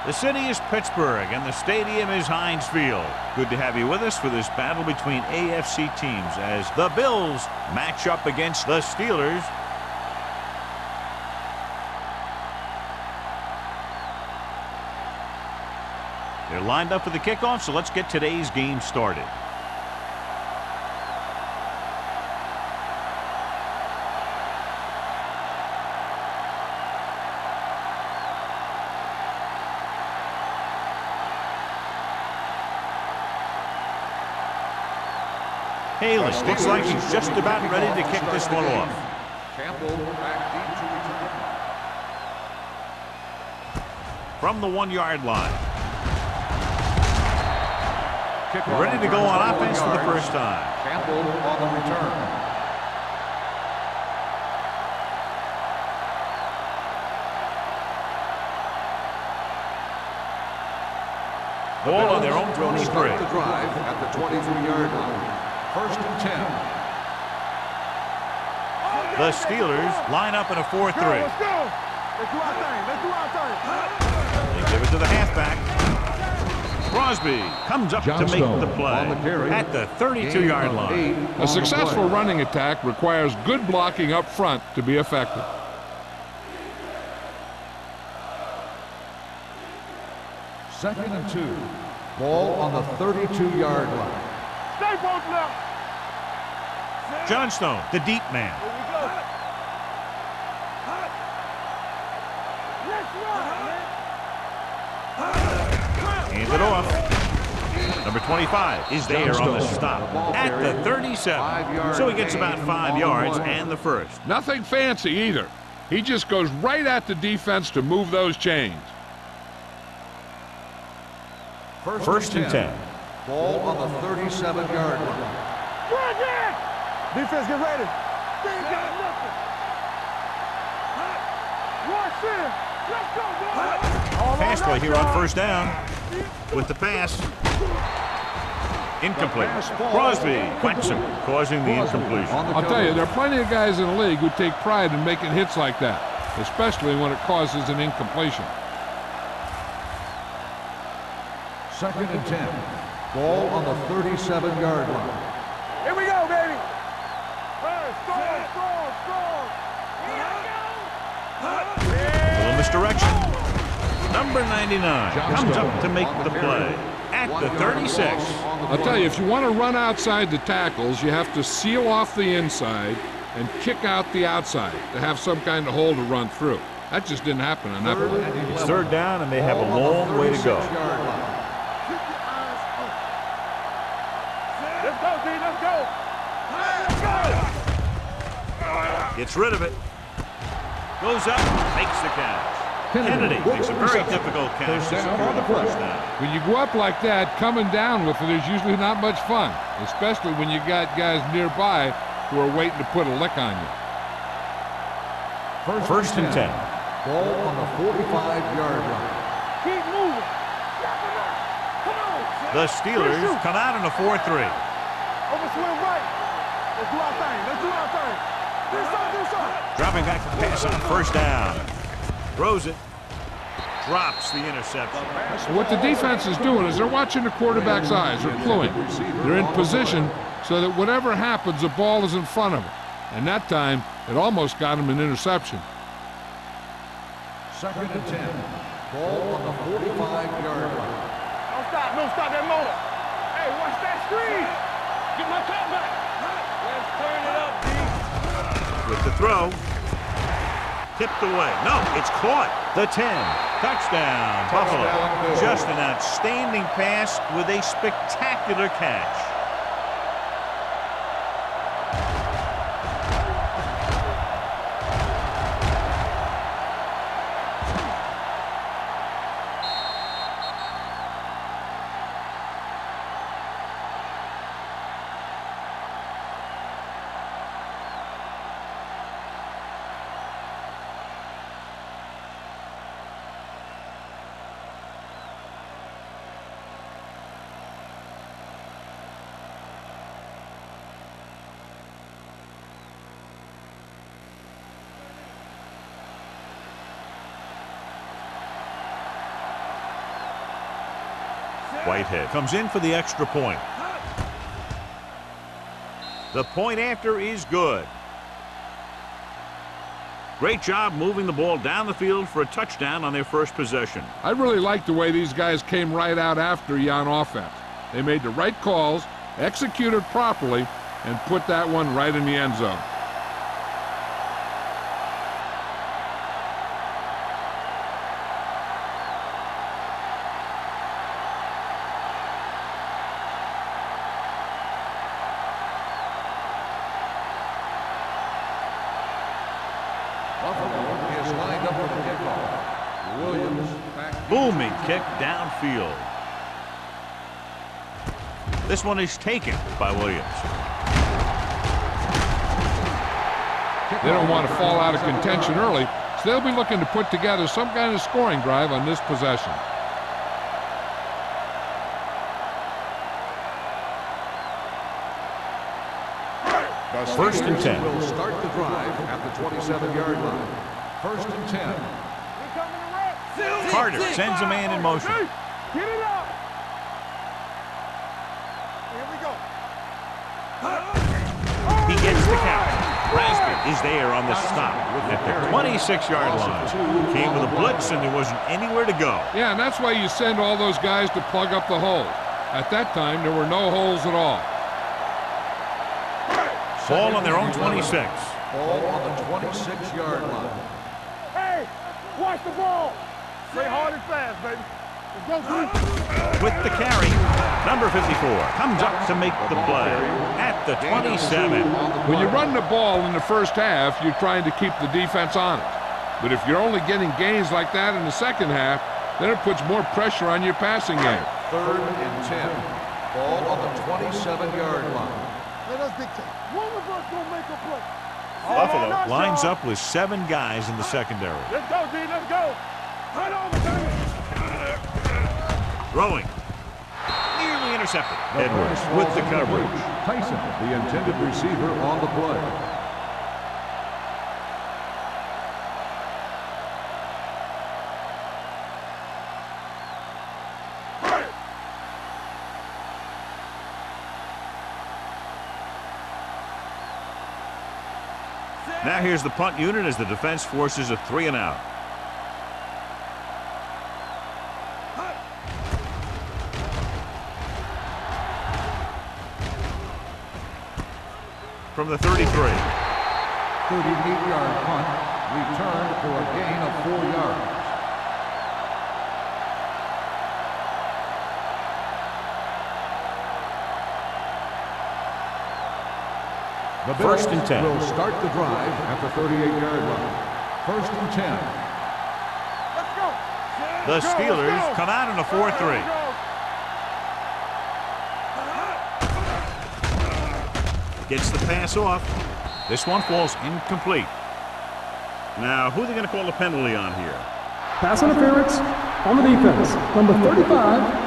The city is Pittsburgh, and the stadium is Heinz Field. Good to have you with us for this battle between AFC teams as the Bills match up against the Steelers. They're lined up for the kickoff, so let's get today's game started. Haley looks like he's just about ready to kick this one off. From the 1-yard line. Ready to go on offense for the first time. Campbell on the return. Ball on their own 23. The drive at the 23-yard line. First and 10. The Steelers line up in a 4-3. Let's go. Let's do our thing. Let's do our thing. They give it to the halfback. Crosby comes up to make the play at the 32-yard line. A successful running attack requires good blocking up front to be effective. Second and 2. Ball on the 32-yard line. Stay both left. Johnstone, the deep man. Here we go. Let's run, man. Hands it off. Number 25 is there on the stop at the 37. So he gets about 5 yards and the first. Nothing fancy either. He just goes right at the defense to move those chains. First and 10. Ball on the 37-yard line. Defense, get ready. They ain't got nothing. Watch this. Let's go, boy. Pass play here on first down with the pass. Incomplete. Crosby whacks him, causing the incompletion. I'll tell you, there are plenty of guys in the league who take pride in making hits like that, especially when it causes an incompletion. Second and 10. Ball on the 37-yard line. Here we go, baby. Little misdirection. Number 99 comes up to make the play at the 36. I'll tell you, if you want to run outside the tackles, you have to seal off the inside and kick out the outside to have some kind of hole to run through. That just didn't happen on that play. It's third down, and they have a long way to go. Let's go, D. Let's go. Gets rid of it. Goes up, makes the catch. Kennedy makes a very difficult catch to secure the first down. When you go up like that, coming down with it is usually not much fun, especially when you got guys nearby who are waiting to put a lick on you. First and 10. Ball on the 45-yard line. Keep moving. Come on. The Steelers come out in a 4-3. Overswing right. Let's do our thing. Let's do our thing. Do something. Dropping back to pass on first down. Throws it. Drops the interception. What the defense is doing is they're watching the quarterback's eyes. They're cluing. They're in position so that whatever happens, the ball is in front of them. And that time, it almost got him an interception. Second and 10. Ball on the 45-yard line. Don't stop. Don't stop that motor. Hey, watch that screen. Get my top back. Let's turn it up, D. With the throw. Tipped away. No, it's caught. The 10. Touchdown, Buffalo. Just an outstanding pass with a spectacular catch. Whitehead comes in for the extra point. The point after is good. Great job moving the ball down the field for a touchdown on their first possession. I really like the way these guys came right out after you on offense. They made the right calls, executed properly, and put that one right in the end zone. Buffalo is lined up for the kickoff. Williams back. Booming kick downfield. This one is taken by Williams. They don't want to fall out of contention early, so they'll be looking to put together some kind of scoring drive on this possession. First and 10. Will start the drive at the 27-yard line. First and 10. Carter sends a man in motion. Get it up. Here we go. He gets the count. Rasby is there on the stop at the 26-yard line. Came with a blitz and there wasn't anywhere to go. Yeah, and that's why you send all those guys to plug up the holes. At that time, there were no holes at all. Ball on their own 26. Ball on the 26-yard line. Hey, watch the ball. Play hard and fast, baby. Let's go, Steve. With the carry, number 54 comes up to make the play at the 27. When you run the ball in the first half, you're trying to keep the defense honest. But if you're only getting gains like that in the second half, then it puts more pressure on your passing game. Third and 10. Ball on the 27-yard line. Let us dictate. One of us gonna make a play. Buffalo lines up with 7 guys in the secondary. Let's go, D. Let's go. Right on, baby. Throwing. Nearly intercepted. Edwards with the coverage. Tyson, the intended receiver, on the play. Now here's the punt unit as the defense forces a 3 and out. From the 33. 38-yard punt, returned for a gain of 4 yards. The First and 10. Will start the drive at the 38-yard line. First and 10. Let's go. The Steelers come out in a 4-3. Gets the pass off. This one falls incomplete. Now, who are they going to call a penalty on here? Pass interference on the defense, number 35.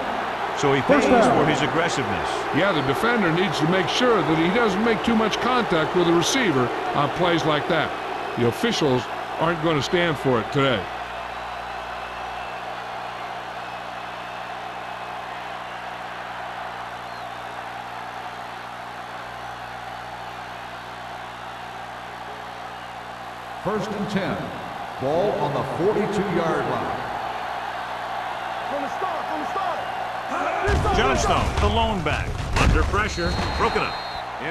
So he pays for his aggressiveness. Yeah, the defender needs to make sure that he doesn't make too much contact with the receiver on plays like that. The officials aren't going to stand for it today. First and 10. Ball on the 42-yard line. From the start, from the start. Johnstone, the lone back, under pressure, broken up.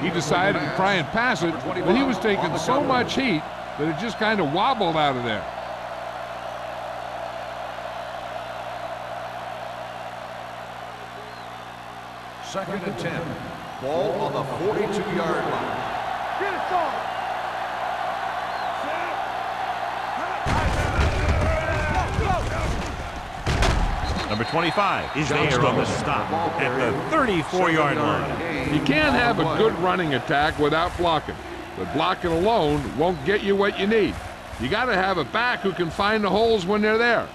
He decided to try and pass it, but he was taking so much heat that it just kind of wobbled out of there. Second and 10. Ball on the 42-yard line. Get it started. Number 25 is there on the stop at the 34-yard line. You can't have a good running attack without blocking, but blocking alone won't get you what you need. You got to have a back who can find the holes when they're there.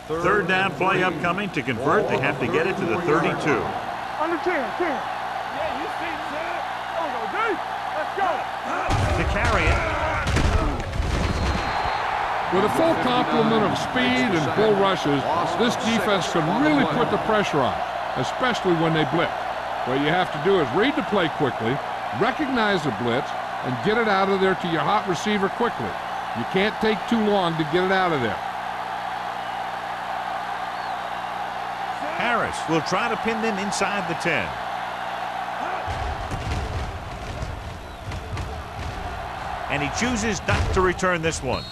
Third down play upcoming. To convert, they have to get it to the 32. Under 10, 10. Yeah, you see, Sam. There we go, D. Let's go. To carry it. With a full complement of speed and bull rushes, this defense can really put the pressure on. especially when they blitz. What you have to do is read the play quickly, recognize the blitz, and get it out of there to your hot receiver quickly. You can't take too long to get it out of there. Harris will try to pin them inside the 10. And he chooses not to return this one.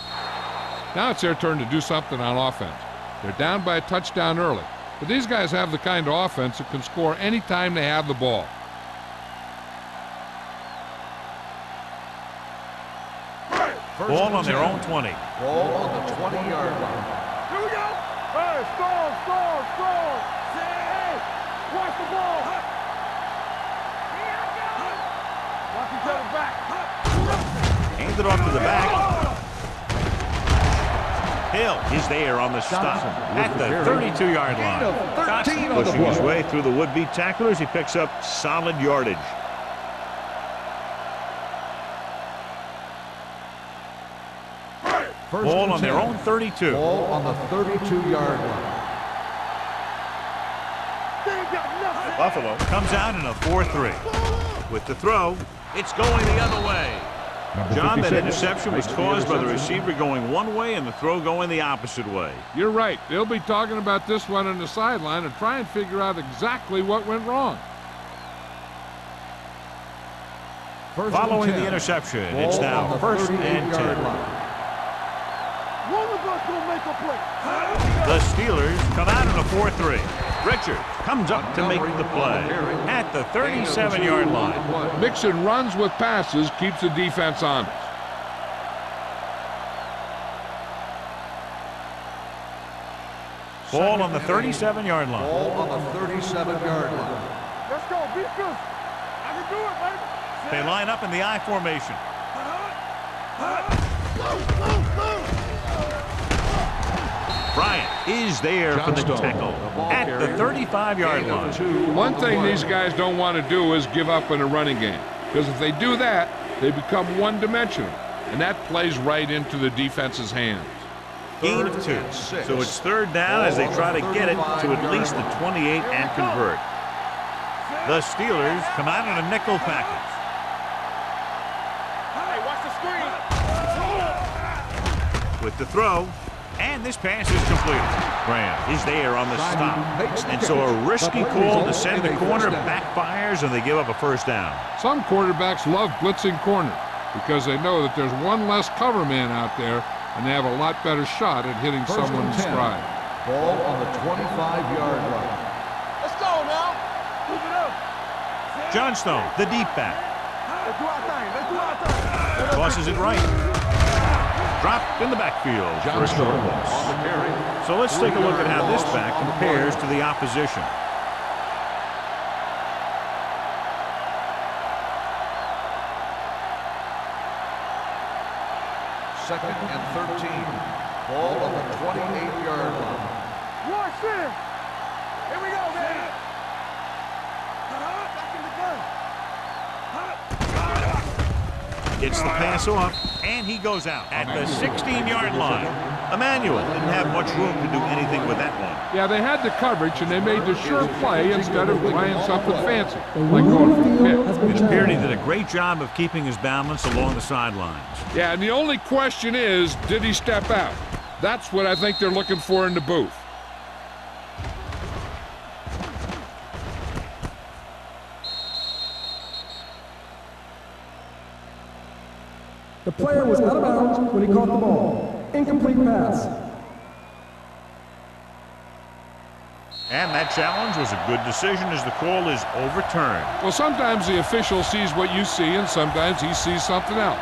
Now it's their turn to do something on offense. They're down by a touchdown early, but these guys have the kind of offense that can score anytime they have the ball. Ball on their own 20. Ball on the 20-yard line. Here we go. Hey, score. Hey, watch the ball. Watch each other back. Hands it off to the back. Hill is there on the stop at the 32-yard line. 13 on the Pushing his play. way through the would-be tacklers, he picks up solid yardage. Ball on their own 32. Ball on the 32-yard line. Buffalo comes out in a 4-3. With the throw, it's going the other way. John, that interception was caused by the receiver going one way and the throw going the opposite way. You're right. They'll be talking about this one on the sideline and try and figure out exactly what went wrong. Following the interception, it's now first and 10. One of us gonna make a play. The Steelers come out in a 4-3. Richard comes up to make the play at the 37-yard line. Mixon runs with passes, keeps the defense honest. Ball on the 37-yard line. Ball on the 37-yard line. Let's go, be good. I can do it, baby. They line up in the I formation. Bryant is there for the tackle at the 35-yard line. One thing these guys don't want to do is give up in a running game, because if they do that, they become one-dimensional, and that plays right into the defense's hands. Gain of 2. So it's third down as they try to get it to at least the 28 and convert. The Steelers come out in a nickel package. Hey, watch the screen. With the throw, and this pass is completed. Graham is there on the stop. And so a risky call to send the corner backfires and they give up a first down. Some quarterbacks love blitzing corners because they know that there's one less cover man out there and they have a lot better shot at hitting someone in stride. Ball on the 25-yard line. Let's go now. Move it up. Johnstone, the deep back. Let's do our thing. Tosses it right. Dropped in the backfield for a short loss. So let's take a look at how this back compares to the opposition. Second and 13. Ball on the 28-yard line. Watch this. Here we go, man. Back in the gun. Gets the pass off, and he goes out at the 16-yard line. Emmanuel didn't have much room to do anything with that one. Yeah, they had the coverage, and they made the sure play instead of trying something fancy, like going for the pick. It appeared he did a great job of keeping his balance along the sidelines. Yeah, and the only question is, did he step out? That's what I think they're looking for in the booth. The player was out of bounds when he caught the ball. Incomplete pass. And that challenge was a good decision as the call is overturned. Well, sometimes the official sees what you see, and sometimes he sees something else.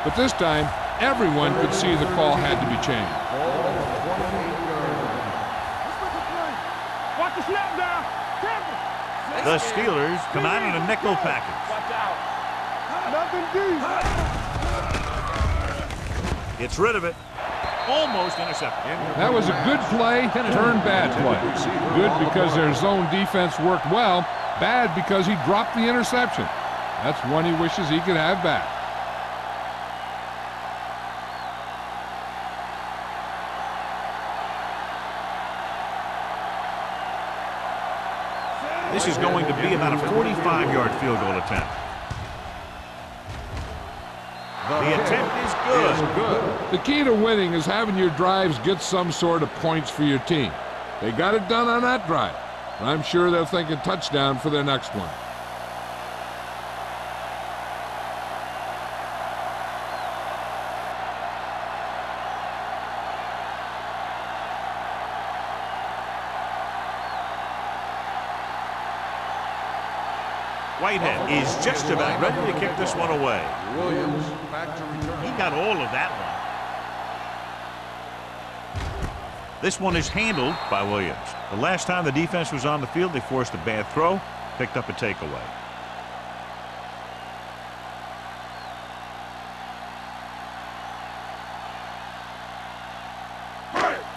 But this time, everyone could see the call had to be changed. Ball on the 28-yard line. Watch the snap down. The Steelers come out in a nickel package. Watch out. Nothing deep. Gets rid of it. Almost intercepted. That was a good play, turned bad play. Good because their zone defense worked well, bad because he dropped the interception. That's one he wishes he could have back. This is going to be about a 45-yard field goal attempt. The attempt is good. The key to winning is having your drives get some sort of points for your team. They got it done on that drive. I'm sure they're thinking touchdown for their next one. Whitehead is just about ready to kick this one away. Williams back to return. He got all of that one. This one is handled by Williams. The last time the defense was on the field, they forced a bad throw, picked up a takeaway.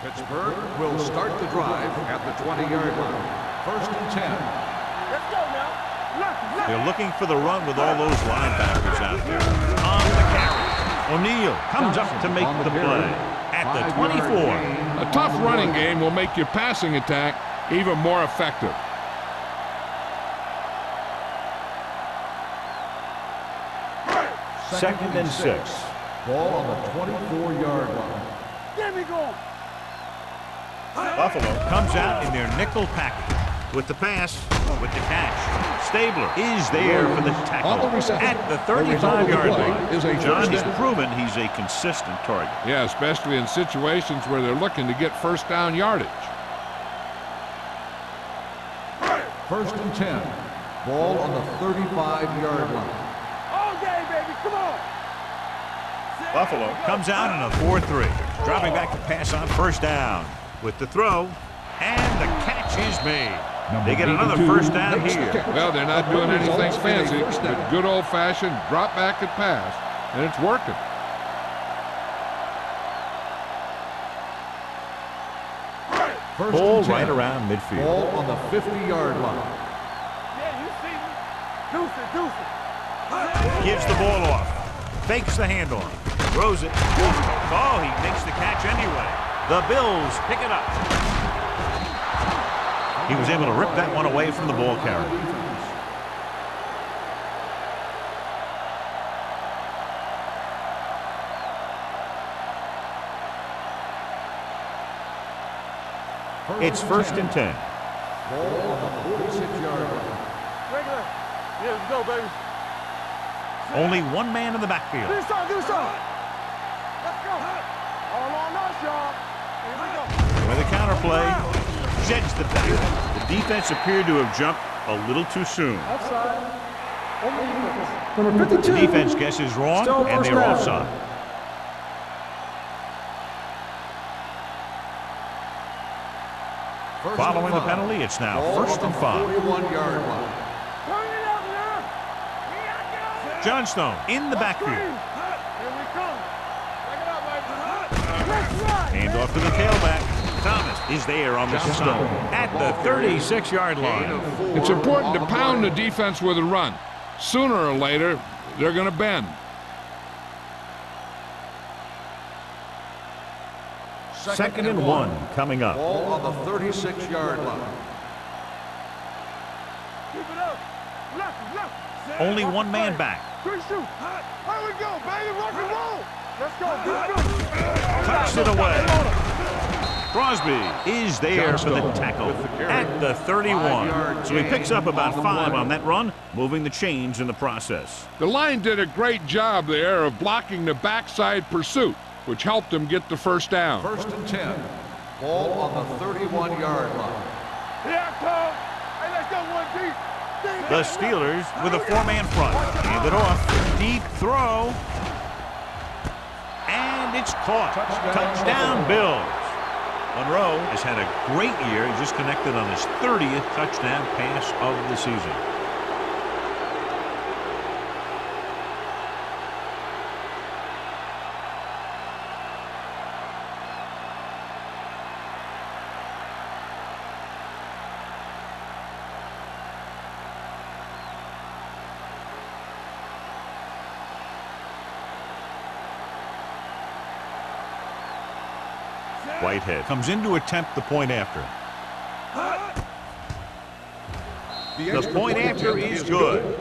Pittsburgh will start the drive at the 20-yard line. 1st and 10. Let's go now. They're looking for the run with all those linebackers out there. On the carry, O'Neal comes up to make the play at the 24. A tough running game will make your passing attack even more effective. Second and 6. Ball on the 24-yard line. Get me going. Buffalo comes out in their nickel package with the pass, with the catch. Stabler is there for the tackle at the 35-yard line. John has proven he's a consistent target. Yeah, especially in situations where they're looking to get first down yardage. 1st and 10. Ball on the 35-yard line. All day, baby. Come on. Buffalo comes out in a 4-3. Dropping back to pass on first down with the throw, and the catch is made. They get another first down here. Well, they're not doing anything fancy, but good old-fashioned drop back and pass, and it's working. Ball right around midfield. Ball on the 50-yard line. Yeah, you see me. Deuce it. Gives the ball off. Fakes the handoff. Throws it. Oh, he makes the catch anyway. The Bills pick it up. He was able to rip that one away from the ball carrier. It's 1st and 10. Ball on the 46-yard line. Regular. Yeah, let's go, baby. Only one man in the backfield. Do something. Let's go. All on us, y'all. Here we go. With a counterplay, sheds the back. The defense appeared to have jumped a little too soon. Offside. Number 52. The defense guesses wrong, Still and first they're down. offside. Following the penalty, it's now 1st and 5. 41-yard line. Turn it up now. Johnstone in the backfield. Here we come. Back it up, baby. Let's ride. Hand off to the tailback. Thomas is there on the stop at the 36-yard line. It's important to pound the defense with a run. Sooner or later, they're going to bend. Second and 1 coming up. Ball on the 36-yard line. Keep it up. Left. Only one man back. Good shoot. Here we go, baby. Rock and roll. Let's go. Tucks it away. Crosby is there for the tackle at the 31. So he picks up about 5 on that run, moving the chains in the process. The line did a great job there of blocking the backside pursuit, which helped them get the first down. 1st and 10. Ball on the 31-yard line. Here I come. Hey, let's go one deep. The Steelers with a 4-man front. Hand it off. Deep throw. And it's caught. Touchdown, Bills. Monroe has had a great year. He just connected on his 30th touchdown pass of the season. Whitehead comes in to attempt the point after. The point after is good.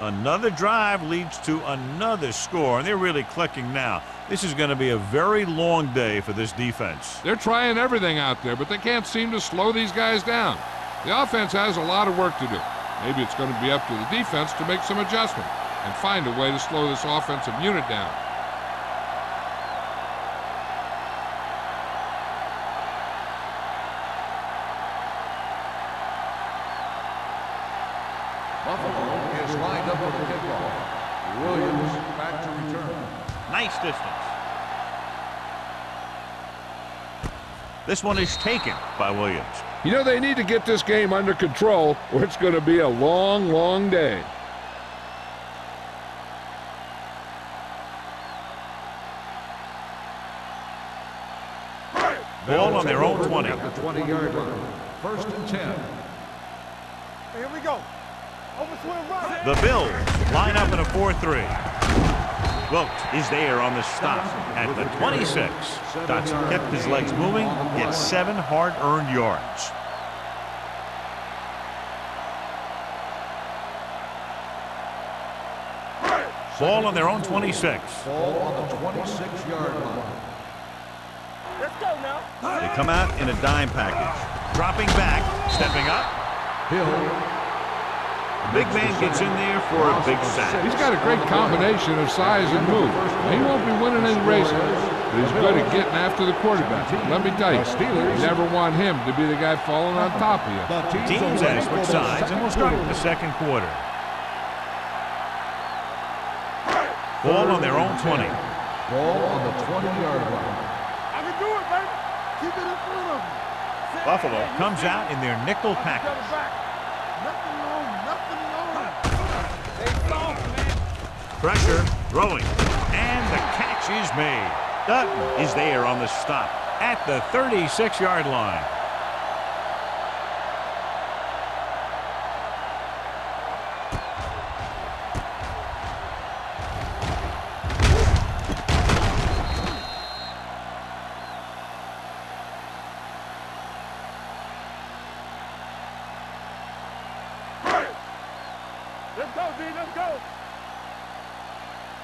Another drive leads to another score, and they're really clicking now. This is going to be a very long day for this defense. They're trying everything out there, but they can't seem to slow these guys down. The offense has a lot of work to do. Maybe it's going to be up to the defense to make some adjustment and find a way to slow this offensive unit down. Buffalo is lined up with the kickoff. Williams back to return. Nice distance. This one is taken by Williams. You know, they need to get this game under control or it's going to be a long, long day. Ball on their own 20. At the 20-yard line. First and 10. Here we go. Overswing right. The Bills line up in a 4-3. Wilkes is there on the stop at the 26. Dotson kept his legs moving, gets 7 hard-earned yards. Ball on their own 26. Ball on the 26-yard line. Let's go now. They come out in a dime package. Dropping back, stepping up. Hill. The big man gets in there for a big sack. He's got a great combination of size and move. He won't be winning any races, but he's good at getting after the quarterback. Let me tell you, you never want him to be the guy falling on top of you. Teams ask which sides, and we'll start with the second quarter. Ball on their own 20. Ball on the 20-yard line. I can do it, baby. Keep it in front of me. Buffalo comes out in their nickel package. Nothing wrong, nothing wrong. They soft, man. Pressure, throwing, and the catch is made. Dutton is there on the stop at the 36-yard line. Let's go, D, let's go.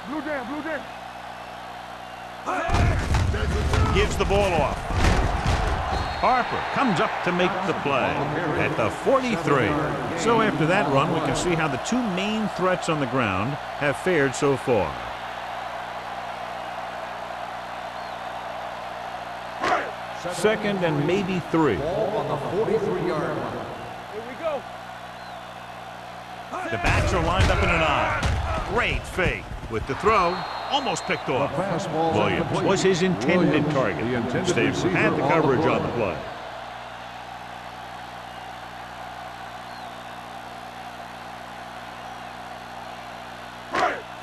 Blue jam, blue jam. Gives the ball off. Harper comes up to make the play at the 43. So after that run, we can see how the two main threats on the ground have fared so far. Second and maybe 3. Ball on the 43-yard line. Here we go. The backs are lined up in an I. Great fake with the throw. Almost picked off. Williams was his intended target. Stave had the coverage on the play.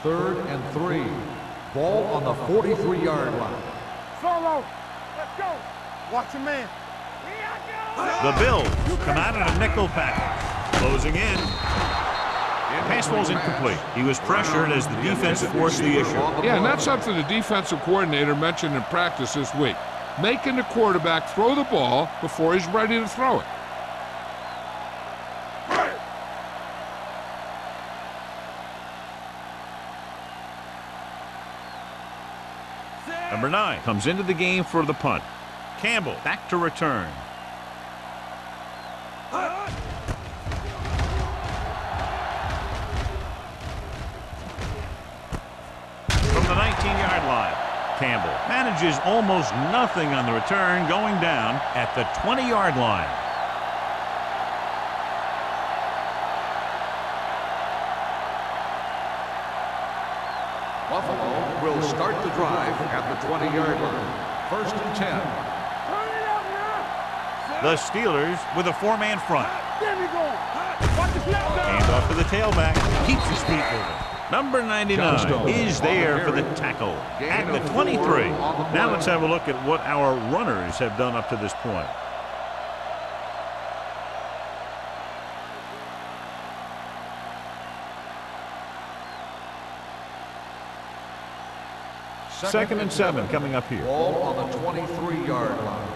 Third and 3. Ball on the 43-yard line. Solo. Let's go. Watch your man. The Bills come out in a nickel package. Closing in. Pass ball's incomplete. He was pressured as the defense forced the issue. Yeah, and that's something the defensive coordinator mentioned in practice this week. Making the quarterback throw the ball before he's ready to throw it. Number 9 comes into the game for the punt. Campbell back to return. From the 19-yard line, Campbell manages almost nothing on the return, going down at the 20-yard line. Buffalo will start the drive at the 20-yard line. First and 10. Turn it up now. The Steelers with a 4-man front. There we go. Watch the snap down. Hand off to the tailback. Keeps his feet moving. Number 99 is there for the tackle at the 23. Now let's have a look at what our runners have done up to this point. Second and 7 coming up here. Ball on the 23-yard line.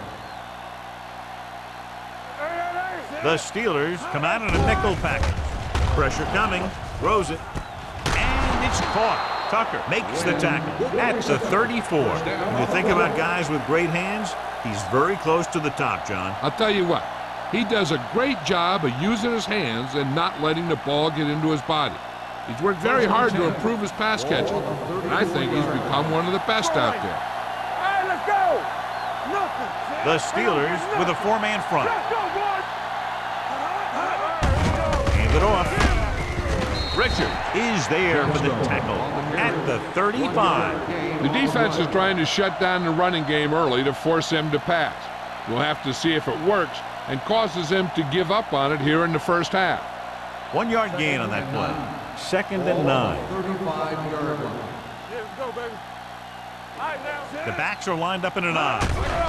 Hey, hey, hey. The Steelers come out in a nickel package. Pressure coming, throws it, and it's caught. Tucker makes the tackle at the 34. When you think about guys with great hands, he's very close to the top, John. I'll tell you what, he does a great job of using his hands and not letting the ball get into his body. He's worked very hard to improve his pass catching, and I think he's become one of the best out there. Hey, let's go! The Steelers with a four-man front. Let's go, boys! Hand it off. Richard is there for the tackle at the 35. The defense is trying to shut down the running game early to force him to pass. We'll have to see if it works and causes him to give up on it here in the first half. 1 yard gain on that play. 2nd and 9. 35-yard line. Yeah, let's go, baby. All right, now. The backs are lined up in an I.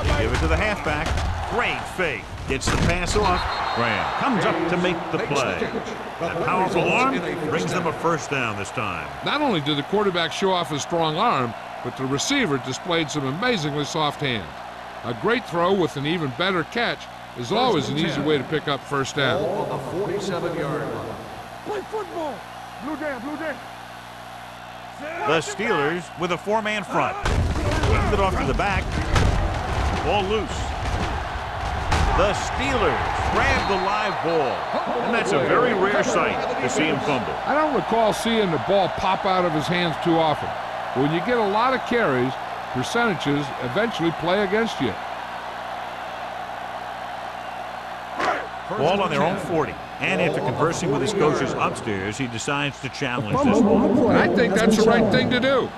They give it to the halfback. Great fake. Gets the pass off. Graham comes up to make the play. That powerful arm brings them a first down this time. Not only did the quarterback show off his strong arm, but the receiver displayed some amazingly soft hands. A great throw with an even better catch is always an easy way to pick up first down. Ball on the 47-yard line. Play football. Blue down, blue down. The Steelers with a four-man front. Hands it off to the back. Ball loose. The Steelers grab the live ball. And that's a very rare sight to see him fumble. I don't recall seeing the ball pop out of his hands too often. When you get a lot of carries, percentages eventually play against you. Ball on their own 40. And after conversing with his coaches upstairs, he decides to challenge this ball. I think that's the right thing to do.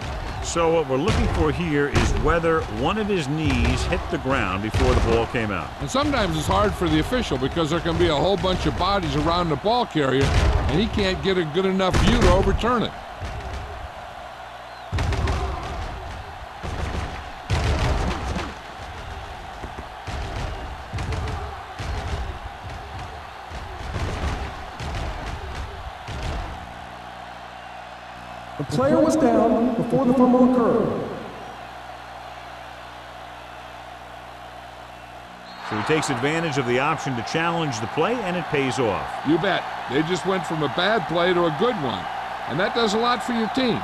So what we're looking for here is whether one of his knees hit the ground before the ball came out. And sometimes it's hard for the official because there can be a whole bunch of bodies around the ball carrier, and he can't get a good enough view to overturn it. The player was down before the fumble occurred. So he takes advantage of the option to challenge the play, and it pays off. You bet. They just went from a bad play to a good one, and that does a lot for your team.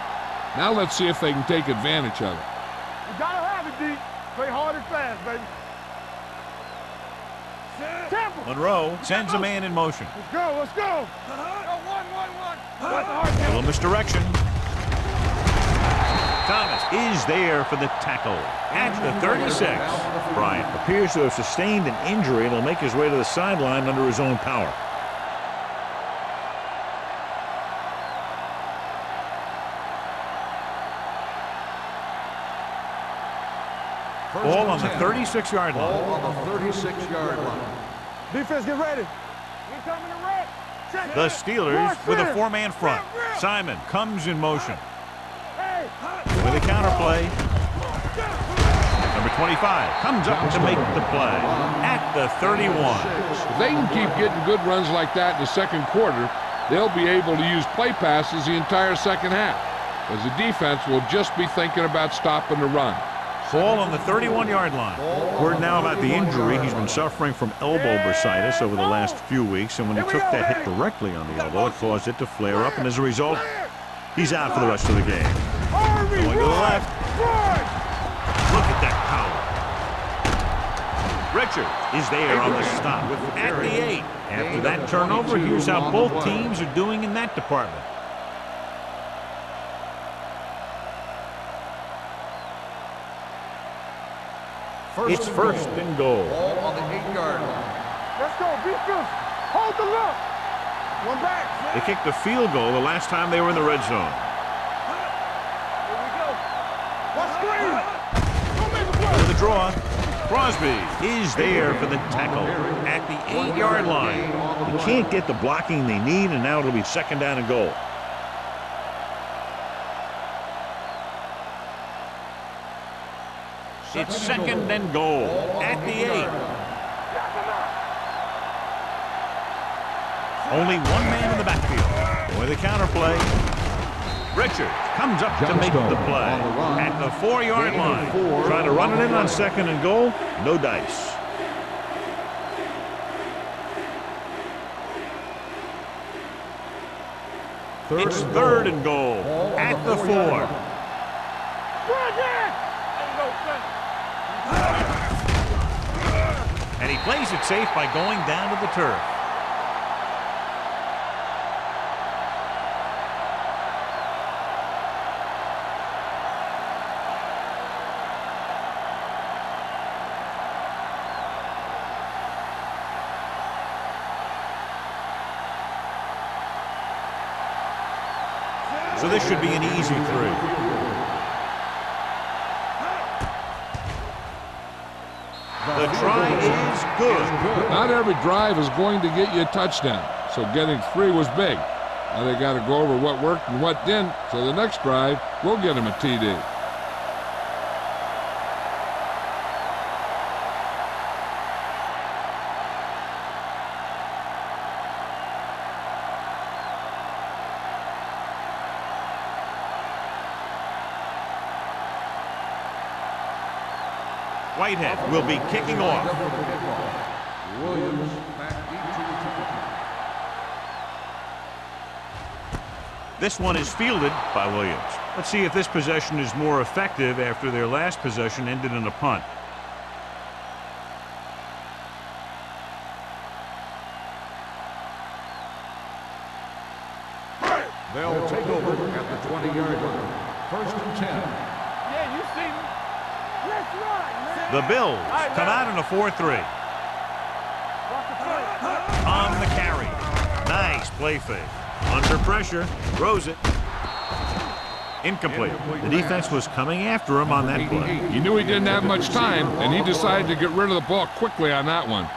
Now let's see if they can take advantage of it. You gotta have it, D. Play hard and fast, baby. Temple. Monroe sends a man in motion. Let's go, let's go. One. A little misdirection. Thomas is there for the tackle at the 36. Bryant appears to have sustained an injury and will make his way to the sideline under his own power. Ball on the 36-yard line. Ball on the 36-yard line. Defense, get ready. We coming to red. Check. The Steelers with a four-man front. Simon comes in motion. Hey. With a counterplay. Number 25 comes up to make the play at the 31. If they can keep getting good runs like that in the second quarter, they'll be able to use play passes the entire second half, as the defense will just be thinking about stopping the run. Ball on the 31-yard line. Word now about the injury. He's been suffering from elbow bursitis over the last few weeks, and when he took that hit directly on the elbow, it caused it to flare up, and as a result, he's out for the rest of the game. Going to the left. Look at that power. Richard is there on the stop at the 8. After that turnover, here's how both teams are doing in that department. It's first and goal. Ball on the 8-yard line. Let's go, defense. Hold the look. One back. They kicked a field goal the last time they were in the red zone. Here we go. One screen. Don't make a play. To the draw. Crosby is there for the tackle at the 8-yard line. They can't get the blocking they need, and now it'll be second down and goal. It's second and goal at the 8. Only one man in the backfield. With a counterplay. Richard comes up to make the play at the 4-yard line. Trying to run it in on second and goal. No dice. It's third and goal at the 4. And he plays it safe by going down to the turf. So this should be an easy 3. The try is good. Not every drive is going to get you a touchdown, so getting 3 was big. Now they got to go over what worked and what didn't, so the next drive will get him a TD. Whitehead will be kicking off. Williams back into the This one is fielded by Williams. Let's see if this possession is more effective after their last possession ended in a punt. They'll take over at the 20-yard line. First and 10. Yeah, you see me. Let's run, man. The Bills come out in a 4-3. On the carry. Nice play fake. Under pressure. Throws it. Incomplete. The defense was coming after him on that play. He knew he didn't have much time, and he decided to get rid of the ball quickly on that one.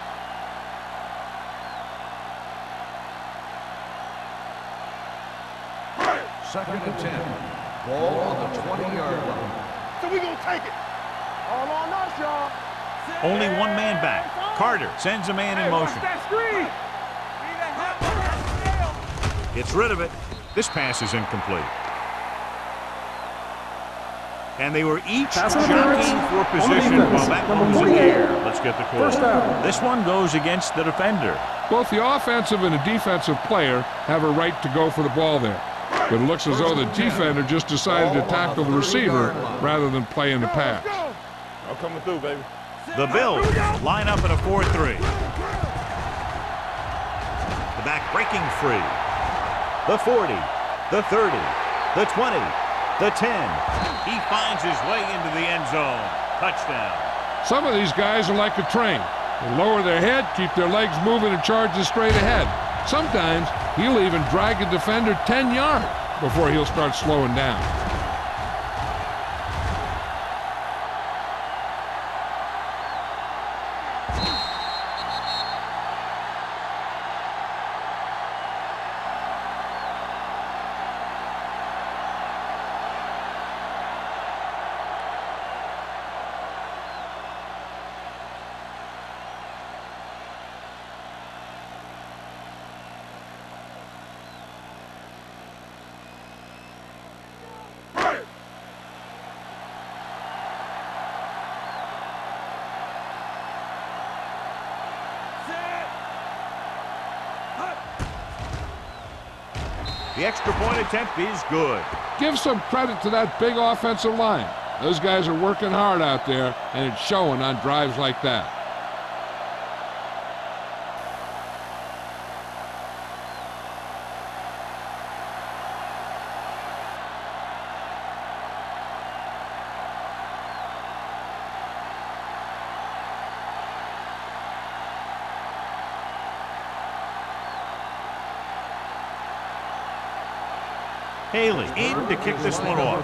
Second and 10. Ball on the 20-yard line. So we gonna take it. All on us, y'all. Only one man back. Carter sends a man in motion. That screen. Gets rid of it. This pass is incomplete. And they were each jockeying for position while that one was in the air. Let's get the call. This one goes against the defender. Both the offensive and the defensive player have a right to go for the ball there. But it looks as though the defender just decided to tackle the receiver rather than play in the pass. I'm coming through, baby. The Bills line up in a 4-3. The back breaking free. The 40, the 30, the 20, the 10. He finds his way into the end zone. Touchdown. Some of these guys are like a train. They lower their head, keep their legs moving, and charge straight ahead. Sometimes he'll even drag a defender 10 yards before he'll start slowing down. The extra point attempt is good. Give some credit to that big offensive line. Those guys are working hard out there, and it's showing on drives like that. Haley in to kick this one off.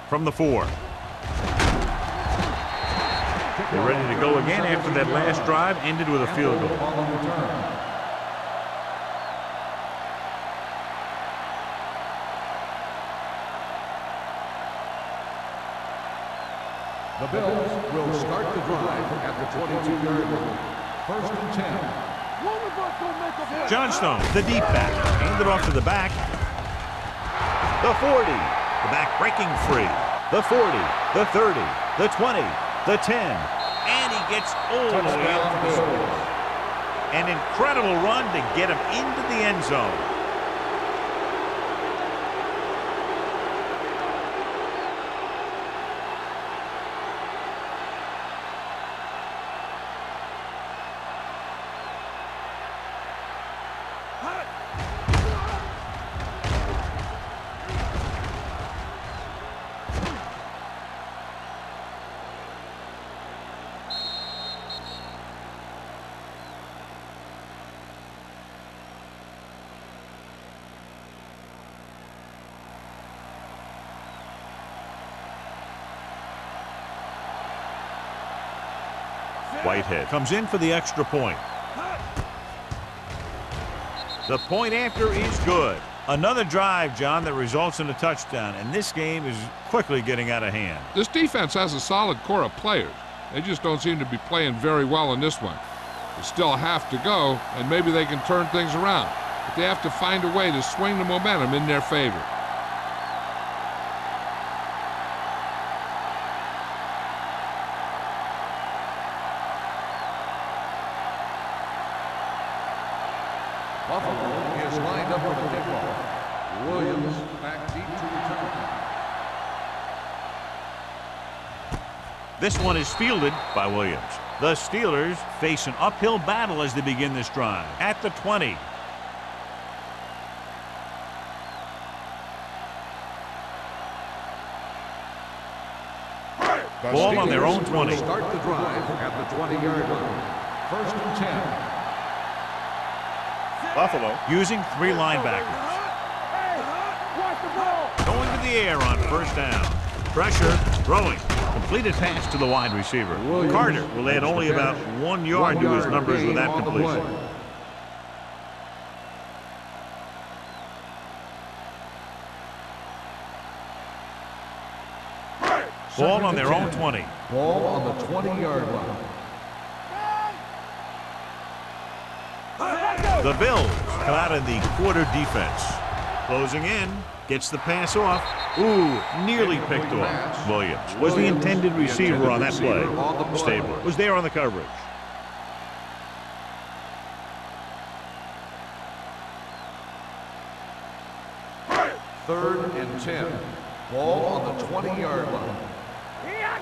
From the 4. They're ready to go again after that last drive ended with a field goal. The Bills will start the drive at the 22-yard line. First and 10. Johnstone, the deep back, handed off to the back. The 40, the back breaking free. The 40, the 30, the 20, the 10, and he gets all the way up to the score. An incredible run to get him into the end zone. Whitehead comes in for the extra point. The point after is good. Another drive, John, that results in a touchdown, and this game is quickly getting out of hand. This defense has a solid core of players. They just don't seem to be playing very well in this one. They still have to go, and maybe they can turn things around. But they have to find a way to swing the momentum in their favor. Buffalo is lined up for the kickoff. Williams back deep to return. This one is fielded by Williams. The Steelers face an uphill battle as they begin this drive. At the 20. Ball on their own 20. Start the drive at the 20-yard line. 1st and 10. Buffalo using 3 linebackers. Going to the air on 1st down. Pressure, throwing. Completed pass to the wide receiver. Carter will add only about 1 yard to his numbers with that completion. Ball on their own 20. Ball on the 20-yard line. The Bills come out in the quarter defense. Closing in, gets the pass off. Ooh, nearly picked off. Williams was the intended receiver on that play. Stabler was there on the coverage. Third and 10. Ball on the 20-yard line. Here I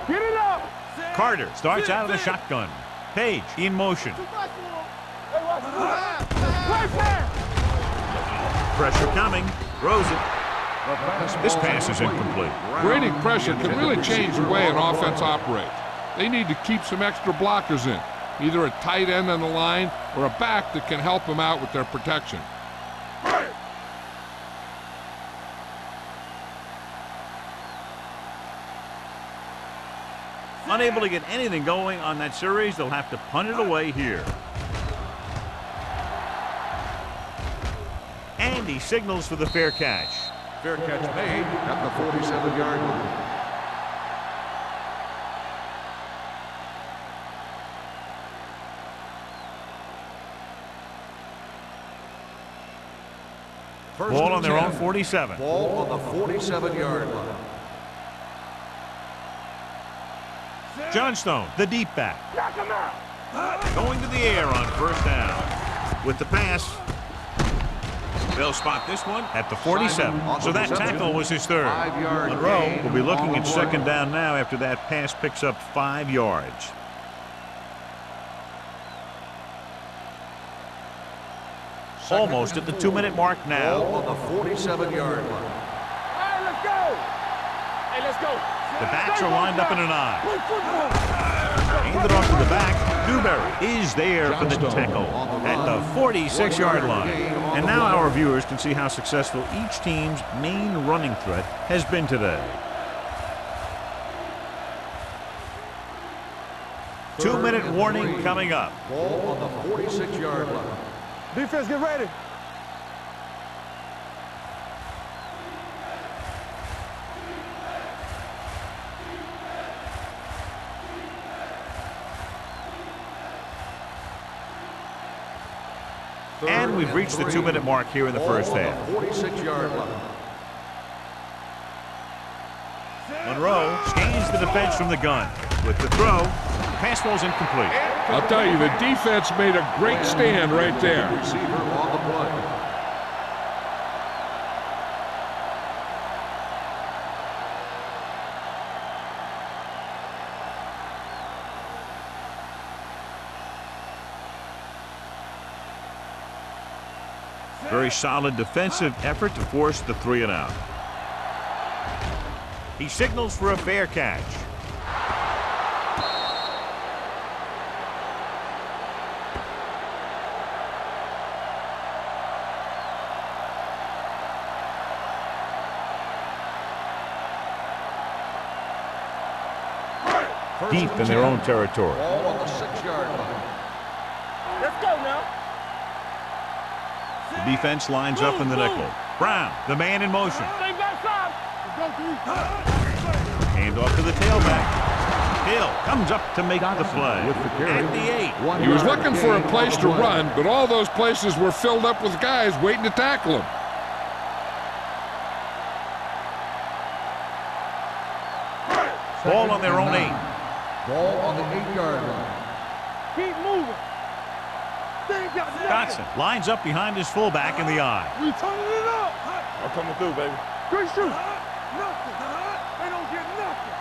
go. Get it up. Carter starts out of the shotgun. Page in motion. Pressure coming. Throws it. This pass is incomplete. Creating pressure can really change the way an offense operates. They need to keep some extra blockers in, either a tight end on the line or a back that can help them out with their protection. Unable to get anything going on that series, they'll have to punt it away here. And he signals for the fair catch. Fair catch made at the 47-yard line. Ball on their own 47. Ball on the 47-yard line. Johnstone, the deep back. Going to the air on 1st down. With the pass, they'll spot this one at the 47. So that tackle was his 3rd. Monroe will be looking at 2nd down now after that pass picks up 5 yards. Almost at the 2-minute mark now. Ball on the 47-yard line. Hey, let's go. Hey, let's go. The backs are lined up in an eye. Handed off to the back. Newberry is there for the tackle at the 46-yard line. And now our viewers can see how successful each team's main running threat has been today. 2-minute warning coming up. Ball on the 46-yard line. Defense, get ready. And we've reached the 2-minute mark here in the first half. 46-yard line. Monroe scans the defense from the gun. with the throw. Pass falls incomplete. I'll tell you, the defense made a great stand right there. Receiver on the play. Very solid defensive effort to force the 3-and-out. He signals for a fair catch. Deep in their own territory. Ball on the 6-yard line. Let's go now. The defense lines up in the nickel. Brown, the man in motion. Stay backside. Let's go, Hand off to the tailback. Hill comes up to make the play. With the carry. At the 8. He was looking for a place to run, but all those places were filled up with guys waiting to tackle him. Ball on their own 8. Ball on the 8-yard line. Keep moving. They ain't got nothing. Dotson lines up behind his fullback in the eye. We turning it up. I'm coming through, baby. Great shoot. Nothing. They don't get nothing.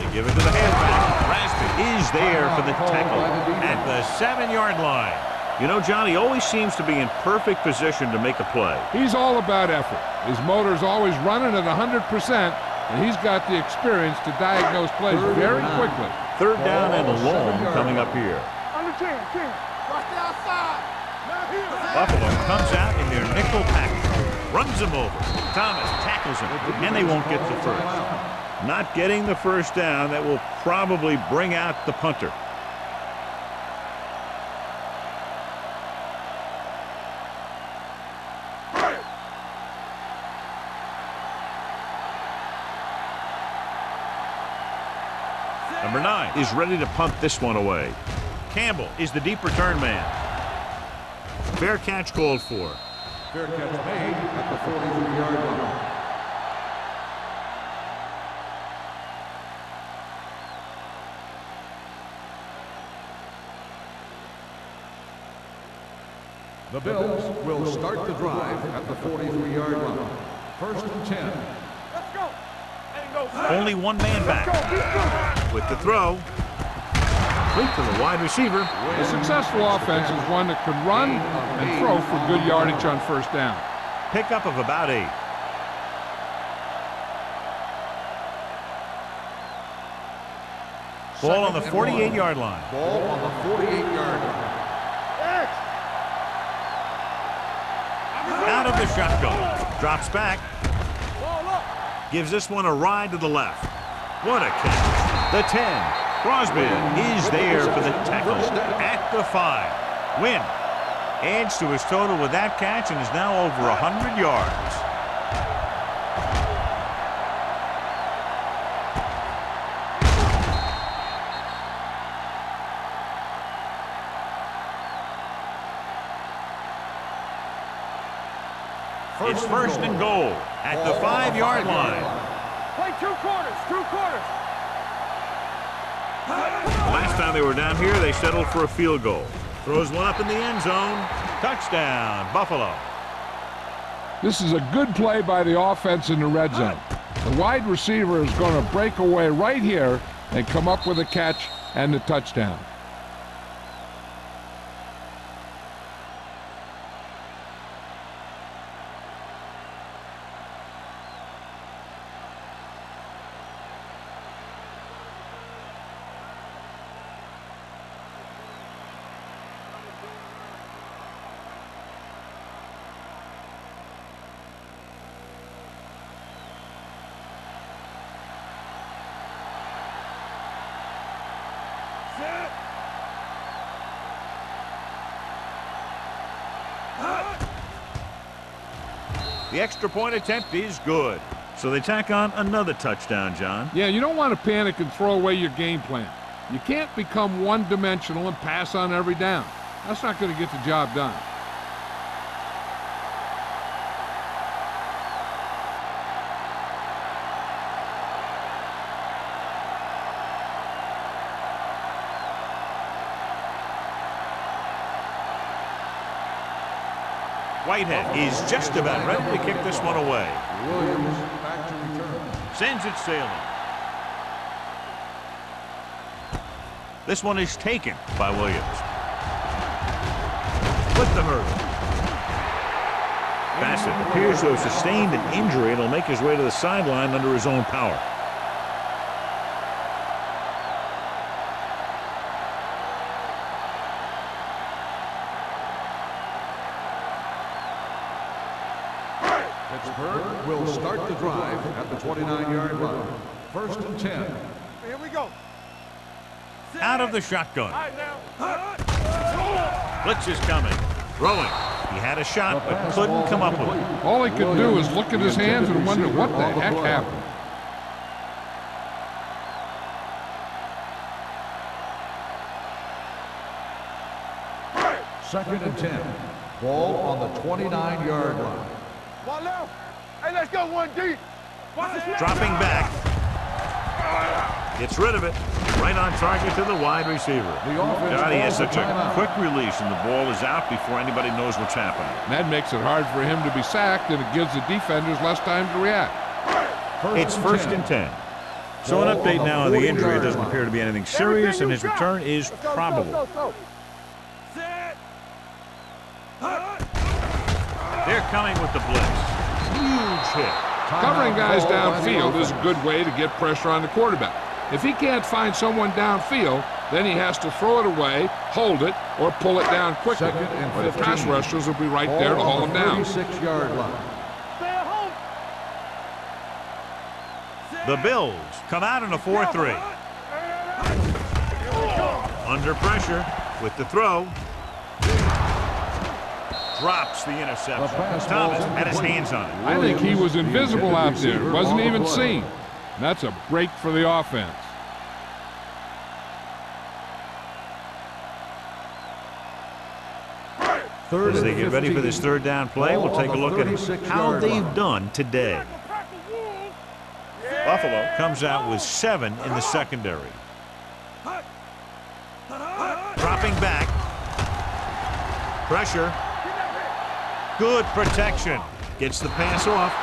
They give it to the halfback. Raspi is there for the tackle at the 7-yard line. You know, John, he always seems to be in perfect position to make a play. He's all about effort. His motor's always running at 100%, and he's got the experience to diagnose plays very quickly. 3rd down and long coming up here. Under 10. Right there outside. Now here. Buffalo comes out in their nickel package. Runs him over. Thomas tackles him, and they won't get the first. Not getting the first down, that will probably bring out the punter. Number 9 is ready to punt this one away. Campbell is the deep return man. Fair catch called for. Fair catch made at the 43-yard line. The Bills will start the drive at the 43-yard line. 1st and 10. Let's go. Ain't go. Only one man back. With the throw. Complete to the wide receiver. A successful offense is one that can run and throw for good yardage on 1st down. Pickup of about 8. Ball on the 48-yard line. Ball on the 48-yard line. Out of the shotgun. Drops back. Gives this one a ride to the left. What a catch. The 10. Crosby is there for the tackle at the 5. Wynn adds to his total with that catch and is now over 100 yards. It's 1st and goal at the 5-yard line. Play 2 quarters. Last time they were down here, they settled for a field goal. Throws one up in the end zone. Touchdown, Buffalo. This is a good play by the offense in the red zone. The wide receiver is going to break away right here and come up with a catch and the touchdown. The extra point attempt is good. So they tack on another touchdown, John. Yeah, you don't want to panic and throw away your game plan. You can't become one-dimensional and pass on every down. That's not going to get the job done. Whitehead is just about ready to kick this one away. Williams back to return. Sends it sailing. This one is taken by Williams. With the hurdle. Bassett appears to have sustained an injury and will make his way to the sideline under his own power. Pittsburgh will start the drive at the 29-yard line. 1st and 10. Here we go. Out of the shotgun. All right, now. Blitz is coming. Throwing. He had a shot, but couldn't come up with it. All he could do is look at his hands and wonder what the heck happened. Second and 10. Ball on the 29-yard line. One left. Hey, let's go one deep. Watch the snap. Dropping back. Gets rid of it. Right on target to the wide receiver. God, he has such a quick release, and the ball is out before anybody knows what's happening. That makes it hard for him to be sacked, and it gives the defenders less time to react. It's 1st and 10. So an update now on the injury. It doesn't appear to be anything serious, and his return is probable. They're coming with the blitz. Huge hit. Covering guys downfield is a good way to get pressure on the quarterback. If he can't find someone downfield, then he has to throw it away, hold it, or pull it down quickly. But the pass rushers will be right there to haul him down. 36-yard line. Stay at home. The Bills come out in a 4-3. Under pressure with the throw. Drops the interception. Thomas had his hands on it. I think he was invisible out there. Wasn't even seen. That's a break for the offense. As they get ready for this third down play, we'll take a look at how they've done today. Buffalo comes out with 7 in the secondary. Dropping back. Pressure. Good protection. Gets the pass off.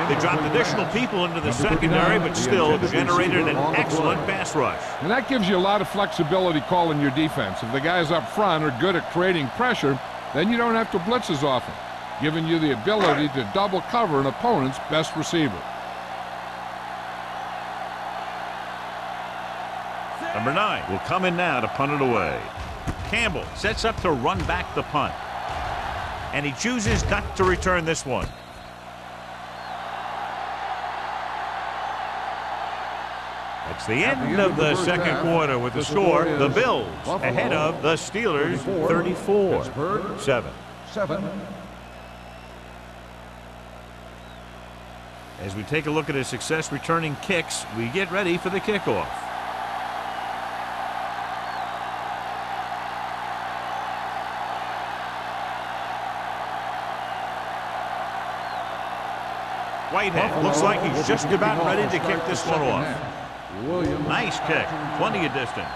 They dropped additional people into the secondary, but still generated an excellent pass rush. And that gives you a lot of flexibility calling your defense. If the guys up front are good at creating pressure, then you don't have to blitz as often, giving you the ability to double cover an opponent's best receiver. Number 9 will come in now to punt it away. Campbell sets up to run back the punt. And he chooses not to return this one. That's the end of the second quarter with the score. The Bills ahead of the Steelers 34-7. As we take a look at his success returning kicks, we get ready for the kickoff. Whitehead looks like he's just about ready to kick this one off. Nice kick, plenty of distance.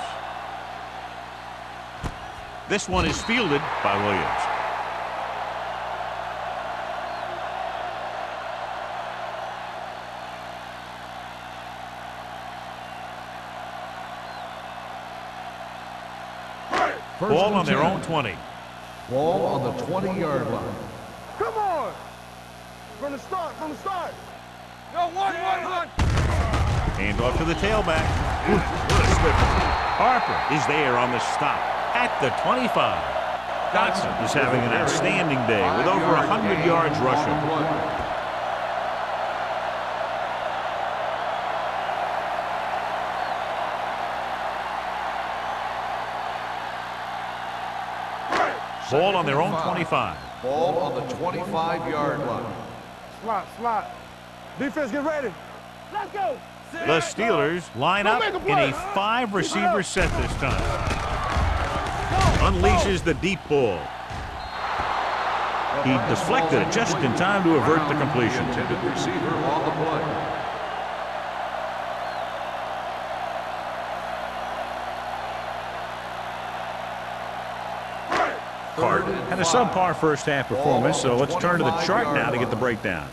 This one is fielded by Williams. Ball on their own 20. Ball on the 20-yard line. Come on. From the start. Go, one. Hand off to the tailback. What a swift. Harper is there on the stop at the 25. Dotson is having an outstanding day with over 100 yards rushing. Ball on their own 25. Ball on the 25-yard line. Slot. Defense, get ready. Let's go. The Steelers line up in a 5-receiver set this time. Unleashes the deep ball. He deflected it just in time to avert the completion. Intended receiver on the play. Hart had a a subpar first half performance, so let's turn to the chart now to get the breakdown.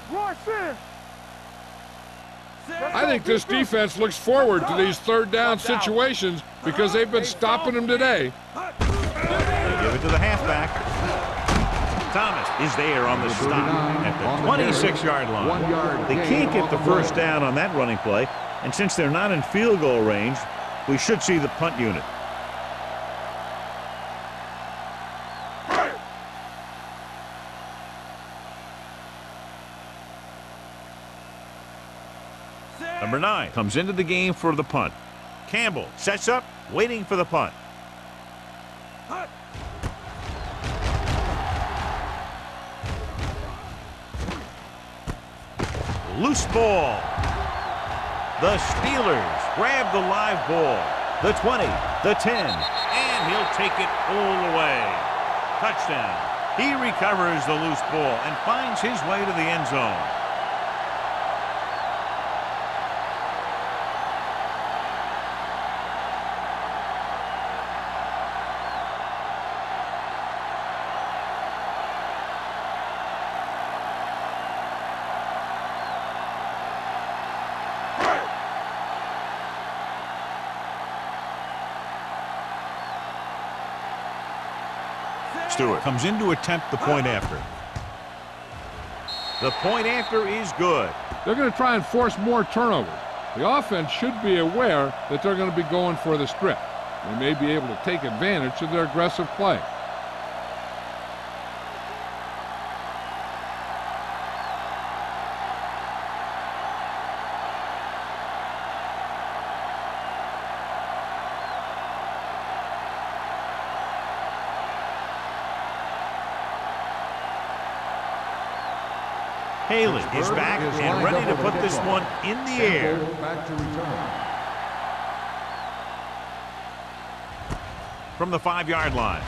I think this defense looks forward to these third down situations because they've been stopping them today. They give it to the halfback. Thomas is there on the stop at the 26-yard line. They can't get the first down on that running play, and since they're not in field goal range, we should see the punt unit. Number 9 comes into the game for the punt. Campbell sets up, waiting for the punt. Loose ball. The Steelers grab the live ball. The 20, the 10, and he'll take it all the way. Touchdown. He recovers the loose ball and finds his way to the end zone. Stewart comes in to attempt the point after. The point after is good. They're going to try and force more turnovers. The offense should be aware that they're going to be going for the strip. They may be able to take advantage of their aggressive play. Haley is back and ready to put this one in the air. From the 5-yard line.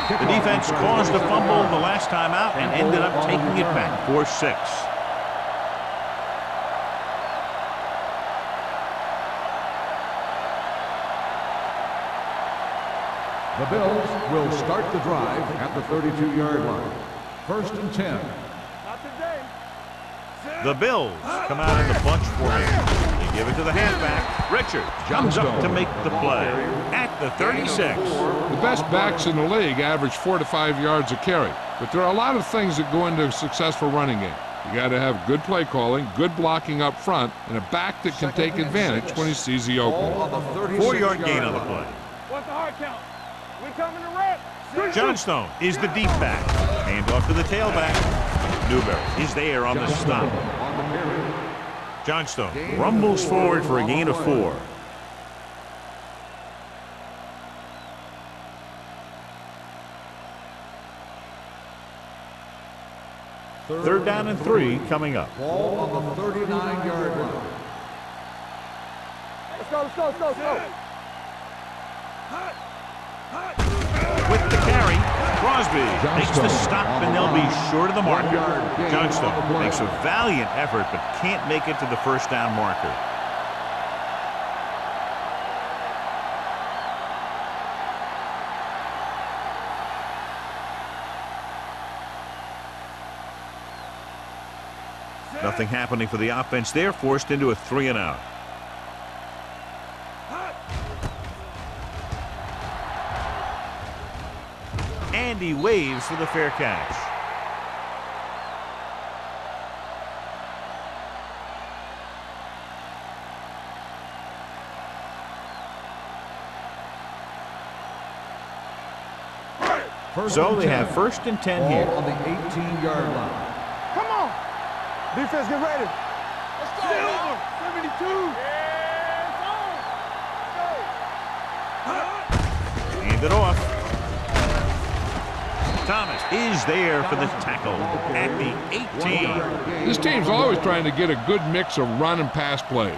The defense caused a fumble the last time out and ended up taking it back for 6. The Bills will start the drive at the 32-yard line. 1st and 10. The Bills come out in the bunch formation. They give it to the halfback. Richard comes up to make the play at the 36. The best backs in the league average 4 to 5 yards a carry, but there are a lot of things that go into a successful running game. You got to have good play calling, good blocking up front, and a back that can take advantage when he sees the opening. 4-yard gain on the play. What's the hard count? We coming to rep. Johnstone is the deep back. Hand off to the tailback. Newberry is there on the stop. Johnstone rumbles forward for a gain of 4. Third down and 3 coming up. Ball on the 39-yard line. Let's go. With the carry, Crosby makes the stop and they'll be short of the marker. Johnstone makes a valiant effort but can't make it to the first down marker. Nothing happening for the offense there, forced into a 3-and-out. And he waves for the fair catch. So they have 1st and 10 here. On the 18-yard line. Come on. Defense, get ready. Let's go. 72. Hand it off. Thomas is there for the tackle at the 18. This team's always trying to get a good mix of run and pass plays.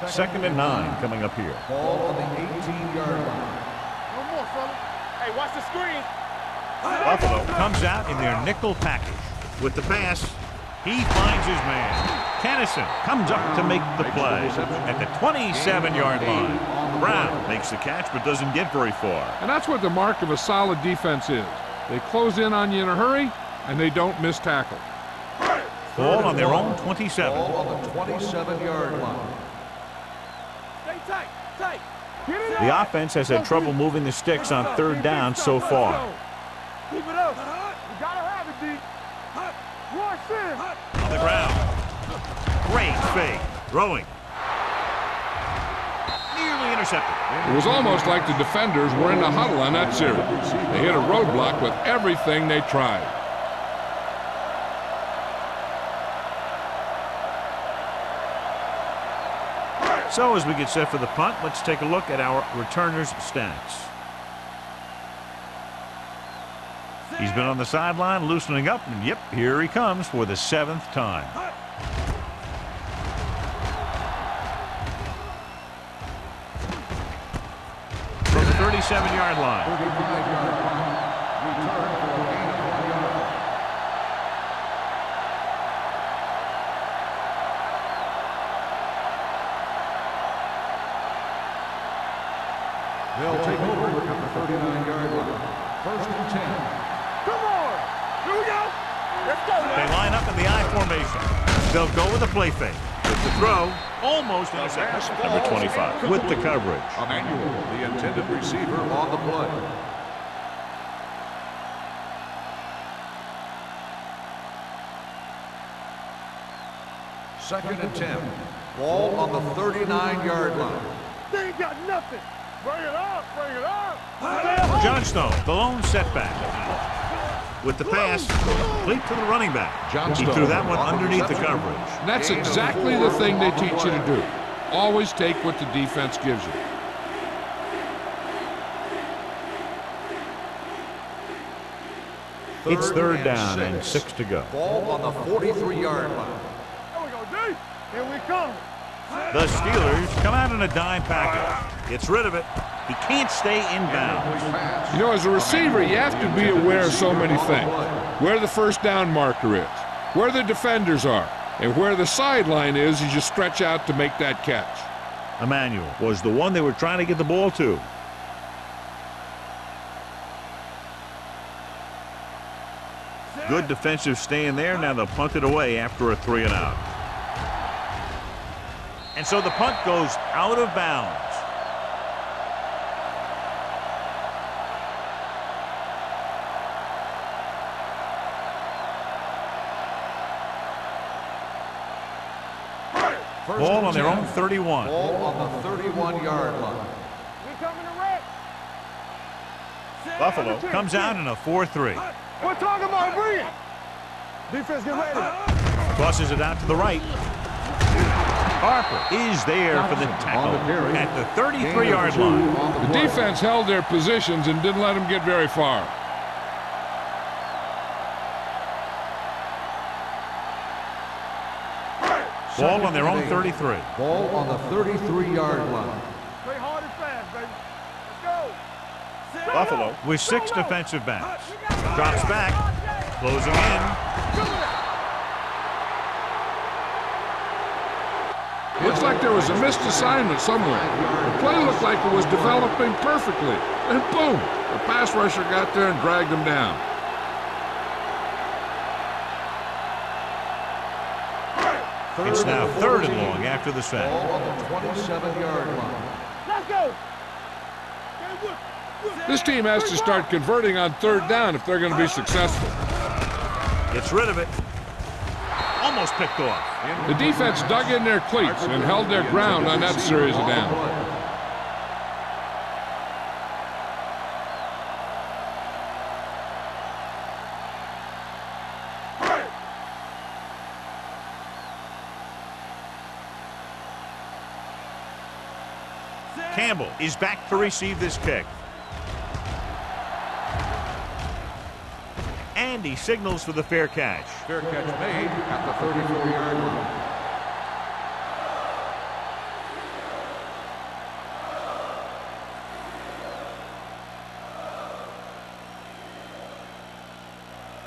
Second and 9 coming up here. Ball on the 18-yard line. No more, fella. Hey, watch the screen. Buffalo comes out in their nickel package with the pass. He finds his man. Kennison comes up to make the play at the 27-yard line. Brown makes the catch but doesn't get very far. And that's what the mark of a solid defense is. They close in on you in a hurry, and they don't miss tackle. Ball on their own 27. Ball on the 27-yard line. Stay tight, tight. Get it The up. offense has had trouble moving the sticks on third down so far. Keep it up. You gotta have it, D. Watch this. On the ground. Great fake. Throwing. Nearly intercepted. It was almost like the defenders were in the huddle on that series. They hit a roadblock with everything they tried. So as we get set for the punt, let's take a look at our returners' stats. He's been on the sideline loosening up, and yep, here he comes for the 7th time. From the 37-yard line. 35-yard line. Return for a gain of 1 yard. They'll take over at the 39-yard line. 1st and 10. Come on. Here we go. Let's go, They man. line up in the I formation. They'll go with a play fake. With the throw, almost intercepted. Number 25 with the coverage. Emmanuel, the intended receiver, on the play. Second and 10. Ball on the 39-yard line. They ain't got nothing. Bring it up. Bring it up. Johnstone, the lone setback. With the pass, complete to the running back. He threw that one underneath the coverage. And that's exactly the thing they teach you to do. Always take what the defense gives you. It's third down and 6 to go. Ball on the 43-yard line. Here we go, D. Here we come. The Steelers come out in a dime package. Gets rid of it. He can't stay in bounds. You know, as a receiver, you have to be aware of so many things. Where the first down marker is, where the defenders are, and where the sideline is as you stretch out to make that catch. Emmanuel was the one they were trying to get the ball to. Good defensive stand there. Now they'll punt it away after a 3 and out. And so the punt goes out of bounds. Ball on their own 31. Ball on the 31-yard line. We coming to wreck. Buffalo comes out in a 4-3. We're talking about bring. Defense, get ready. Tosses it out to the right. Harper is there for the tackle at the 33-yard line. The defense held their positions and didn't let them get very far. Ball on their own 33. Ball on the 33-yard line. Play hard and fast, baby. Let's go. Buffalo with 6 defensive backs. Drops back, closing in. Looks like there was a missed assignment somewhere. The play looked like it was developing perfectly. And boom, the pass rusher got there and dragged him down. It's now 3rd and long after the sack. Ball on the 27-yard line. Let's go. This team has to start converting on third down if they're going to be successful. Gets rid of it. Almost picked off. The defense dug in their cleats and held their ground on that series of downs. Campbell is back to receive this kick. And he signals for the fair catch. Fair catch made at the 34-yard line.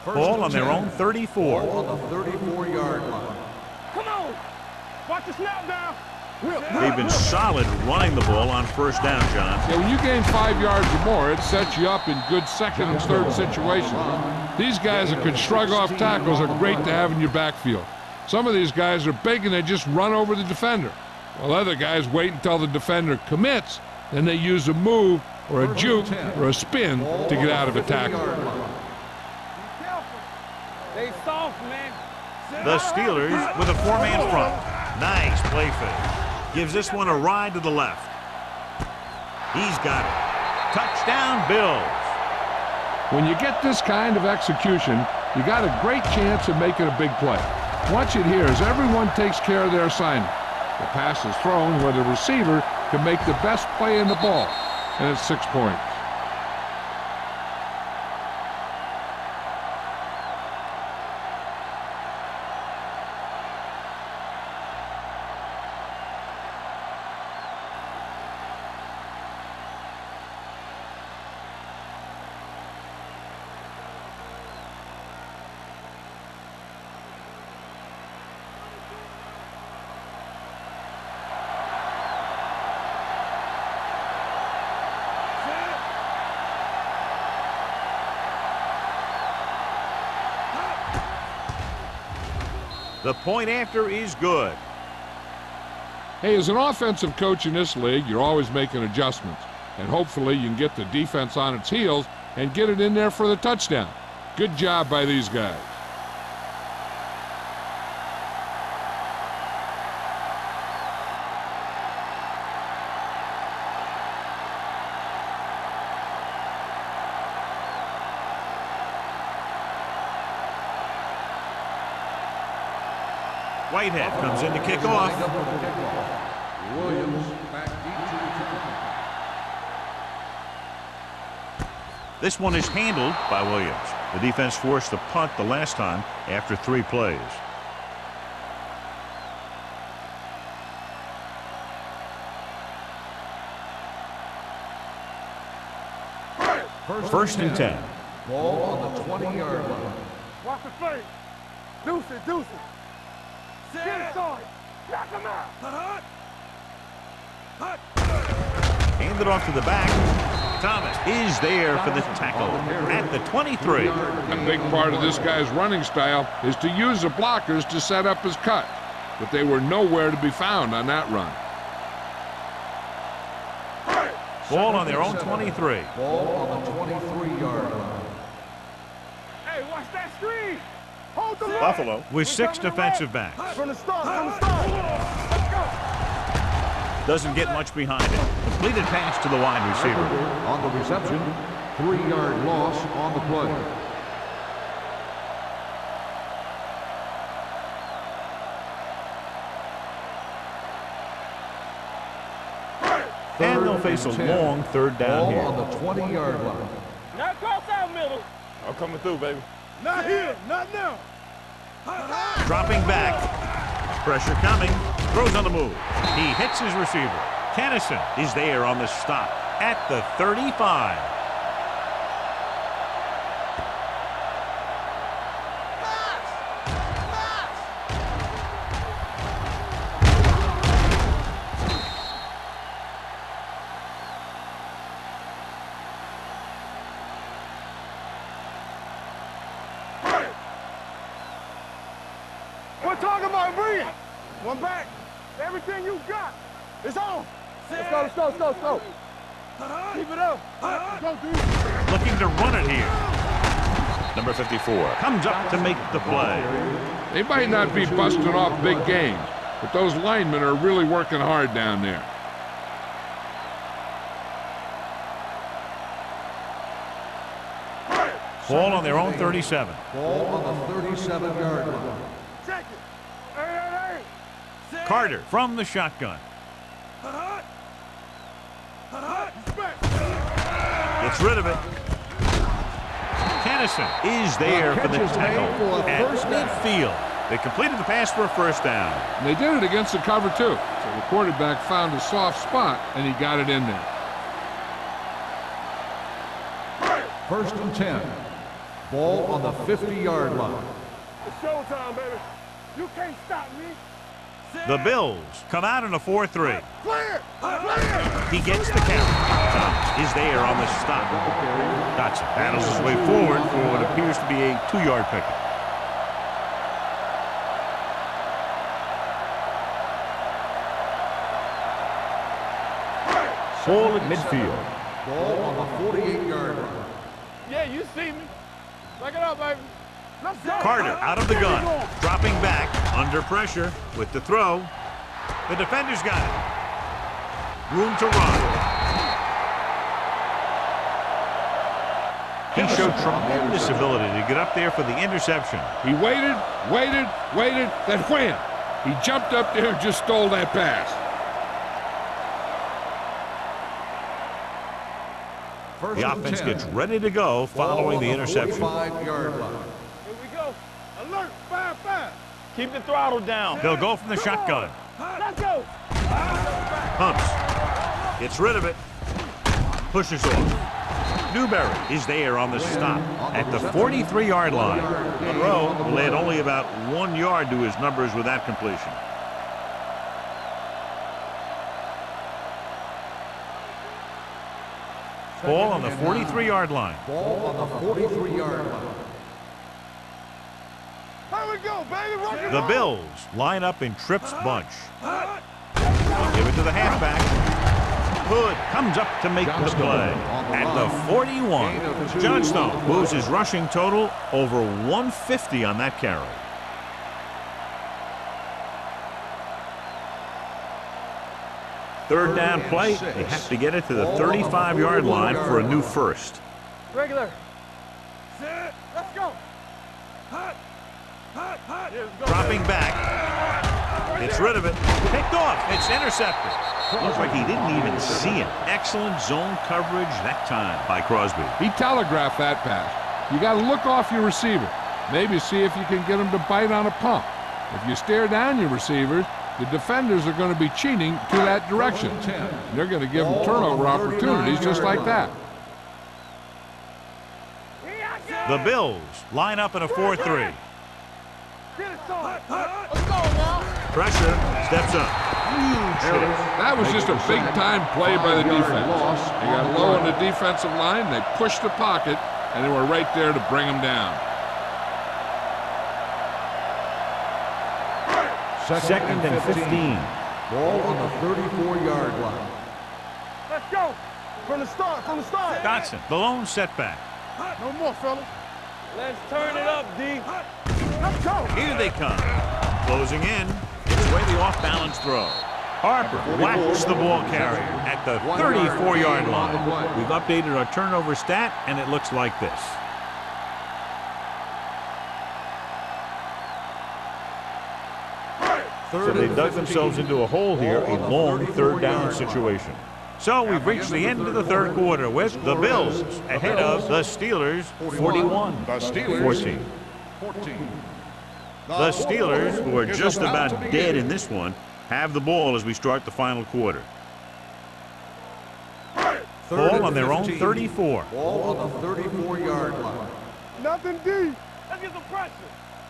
Ball on their own 34. Ball on the 34-yard line. Come on. Watch the snap down. They've been solid running the ball on first down, John. Yeah, when you gain 5 yards or more, it sets you up in good second and third situations. These guys that can shrug off tackles are great to have in your backfield. Some of these guys are big and they just run over the defender, while other guys wait until the defender commits, then they use a move or a juke or a spin to get out of a tackle. They soft, man. The Steelers with a 4-man front. Nice play fake. Gives this one a ride to the left. He's got it. Touchdown, Bills. When you get this kind of execution, you got a great chance of making a big play. Watch it here as everyone takes care of their assignment. The pass is thrown where the receiver can make the best play in the ball, and it's 6 points. The point after is good. Hey, as an offensive coach in this league, you're always making adjustments. And hopefully you can get the defense on its heels and get it in there for the touchdown. Good job by these guys. Whitehead comes in to kick off. Williams back deep to return. This one is handled by Williams. The defense forced the punt the last time after 3 plays. First and 10. Ball on the 20-yard line. Watch the fake. Deuce it, deuce it. Get it started. Knock him out. Hand it off to the back. Thomas is there for the tackle at the 23. A big part of this guy's running style is to use the blockers to set up his cut, but they were nowhere to be found on that run. Ball on their own 23. Ball on the 23-yard line. Hey, watch that screen. Hold the line. Buffalo with 6 defensive backs. From the start, from the start. Let's go. Doesn't get much behind it. Completed pass to the wide receiver. On the reception, 3-yard loss on the play. And they'll face a long 3rd down Ball here. on the 20-yard line. Not cross out middle. I'm coming through, baby. Not here, not now. Dropping back. Pressure coming. Throws on the move. He hits his receiver. Kennison is there on the stop at the 35. We're talking about breathing. One back. Everything you got. It's on. Let's go, let's go, let's go, let's go. Keep it up. Let's go, dude. Looking to run it here. Number 54 comes up to make the play. They might not be busting off big games, but those linemen are really working hard down there. Ball on their own 37. Ball on the 37-yard line. Check it. Hey, hey, Carter from the shotgun. Gets rid of it. Kennison is there for the tackle at midfield. They completed the pass for a 1st down. And they did it against the cover, too. So the quarterback found a soft spot, and he got it in there. 1st and 10. Ball on the 50-yard line. It's showtime, baby. You can't stop me. The Bills come out in a 4-3. Clear! Clear! He gets the carry. Thomas is there on the stop. Dotson battles his way forward for what appears to be a 2-yard pickup. Ball at midfield. Ball on the 48-yard line. Yeah, you see me. Back it up, baby. Let's go. Carter out of the gun, dropping back under pressure with the throw. The defender's got it. Room to run. He showed tremendous ability to get up there for the interception. He waited, then wham! He jumped up there and just stole that pass. The offense gets ready to go following the interception. 45-yard line. Here we go. Alert. 5-5. Keep the throttle down. They'll go from the shotgun. Let's go. Pumps. Gets rid of it. Pushes off. Newberry is there on the stop at the 43-yard line. Monroe will add only about 1 yard to his numbers with that completion. Ball on the 43-yard line. Ball on the 43-yard line. Here we go, baby. Rock and The roll. Bills line up in Tripp's bunch. They'll give it to the halfback. Hood comes up to make the play. At the 41, Johnstone moves his rushing total over 150 on that carry. Third down play, they have to get it to the 35-yard line for a new first. Regular. Set. Let's go. Hot. Hot. Hot. Yeah, let's go. Dropping back. Gets rid of it. Picked off. It's intercepted. Looks like he didn't even see it. Excellent zone coverage that time by Crosby. He telegraphed that pass. You got to look off your receiver. Maybe see if you can get him to bite on a pump. If you stare down your receivers, the defenders are going to be cheating to that direction. They're going to give them turnover opportunities just like that. The Bills line up in a 4-3. Get it started. Let's go now. Pressure, steps up. Huge hit. That was just a big-time play by the defense. They got low on the defensive line, they pushed the pocket, and they were right there to bring him down. Second and 15. Ball on the 34-yard line. Let's go. From the start. From the start. Dotson, the lone setback. No more, fellas. Let's turn it up, D. Let's go. Here they come. Closing in. It's away the off-balance throw. Harper whacks the ball carrier at the 34-yard line. We've updated our turnover stat, and it looks like this. So they dug themselves into a hole here, a long third down situation. So we've reached the end of the third quarter with the Bills ahead of the Steelers 41-14. The Steelers, who are just about dead in this one, have the ball as we start the final quarter. Ball on their own 34. Ball on the 34-yard line. Nothing, D. Let's get some pressure.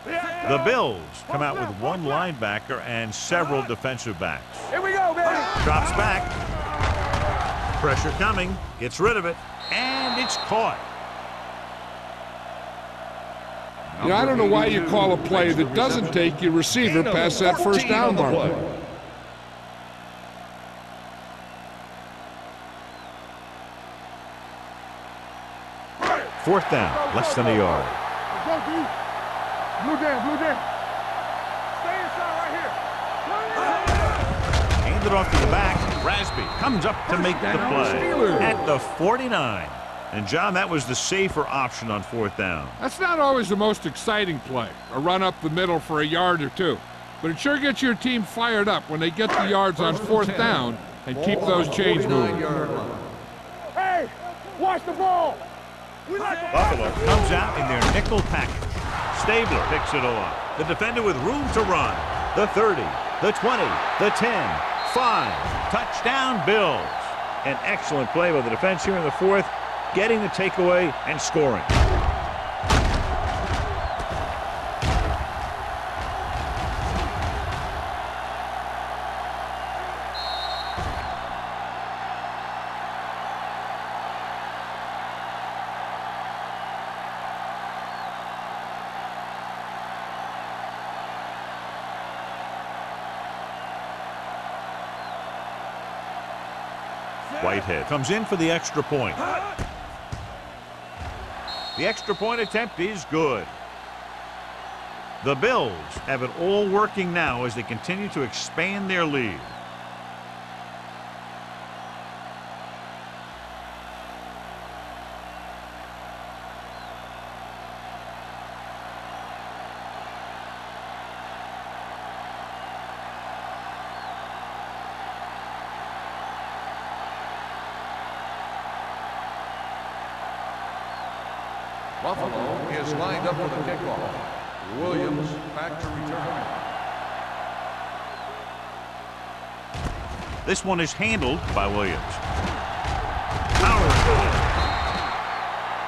The Bills come out with one linebacker and several defensive backs. Here we go, baby. Drops back. Pressure coming. Gets rid of it. And it's caught. You know, I don't know why you call a play that doesn't take your receiver past that first down marker. Fourth down, less than a yard. Let's go, D. Blue down, blue down. Stay inside right here. Handed off to the back. Rasby comes up to make the play at the 49. And, John, that was the safer option on fourth down. That's not always the most exciting play, a run up the middle for a yard or two. But it sure gets your team fired up when they get the yards on fourth down and keep those chains moving. Hey, watch the ball. Buffalo comes out in their nickel package. Stabler picks it off. The defender with room to run. The 30, the 20, the 10, 5. Touchdown, Bills. An excellent play by the defense here in the fourth, getting the takeaway and scoring. Whitehead comes in for the extra point. The extra point attempt is good. The Bills have it all working now as they continue to expand their lead. Buffalo is lined up for the kickoff. Williams back to return. This one is handled by Williams.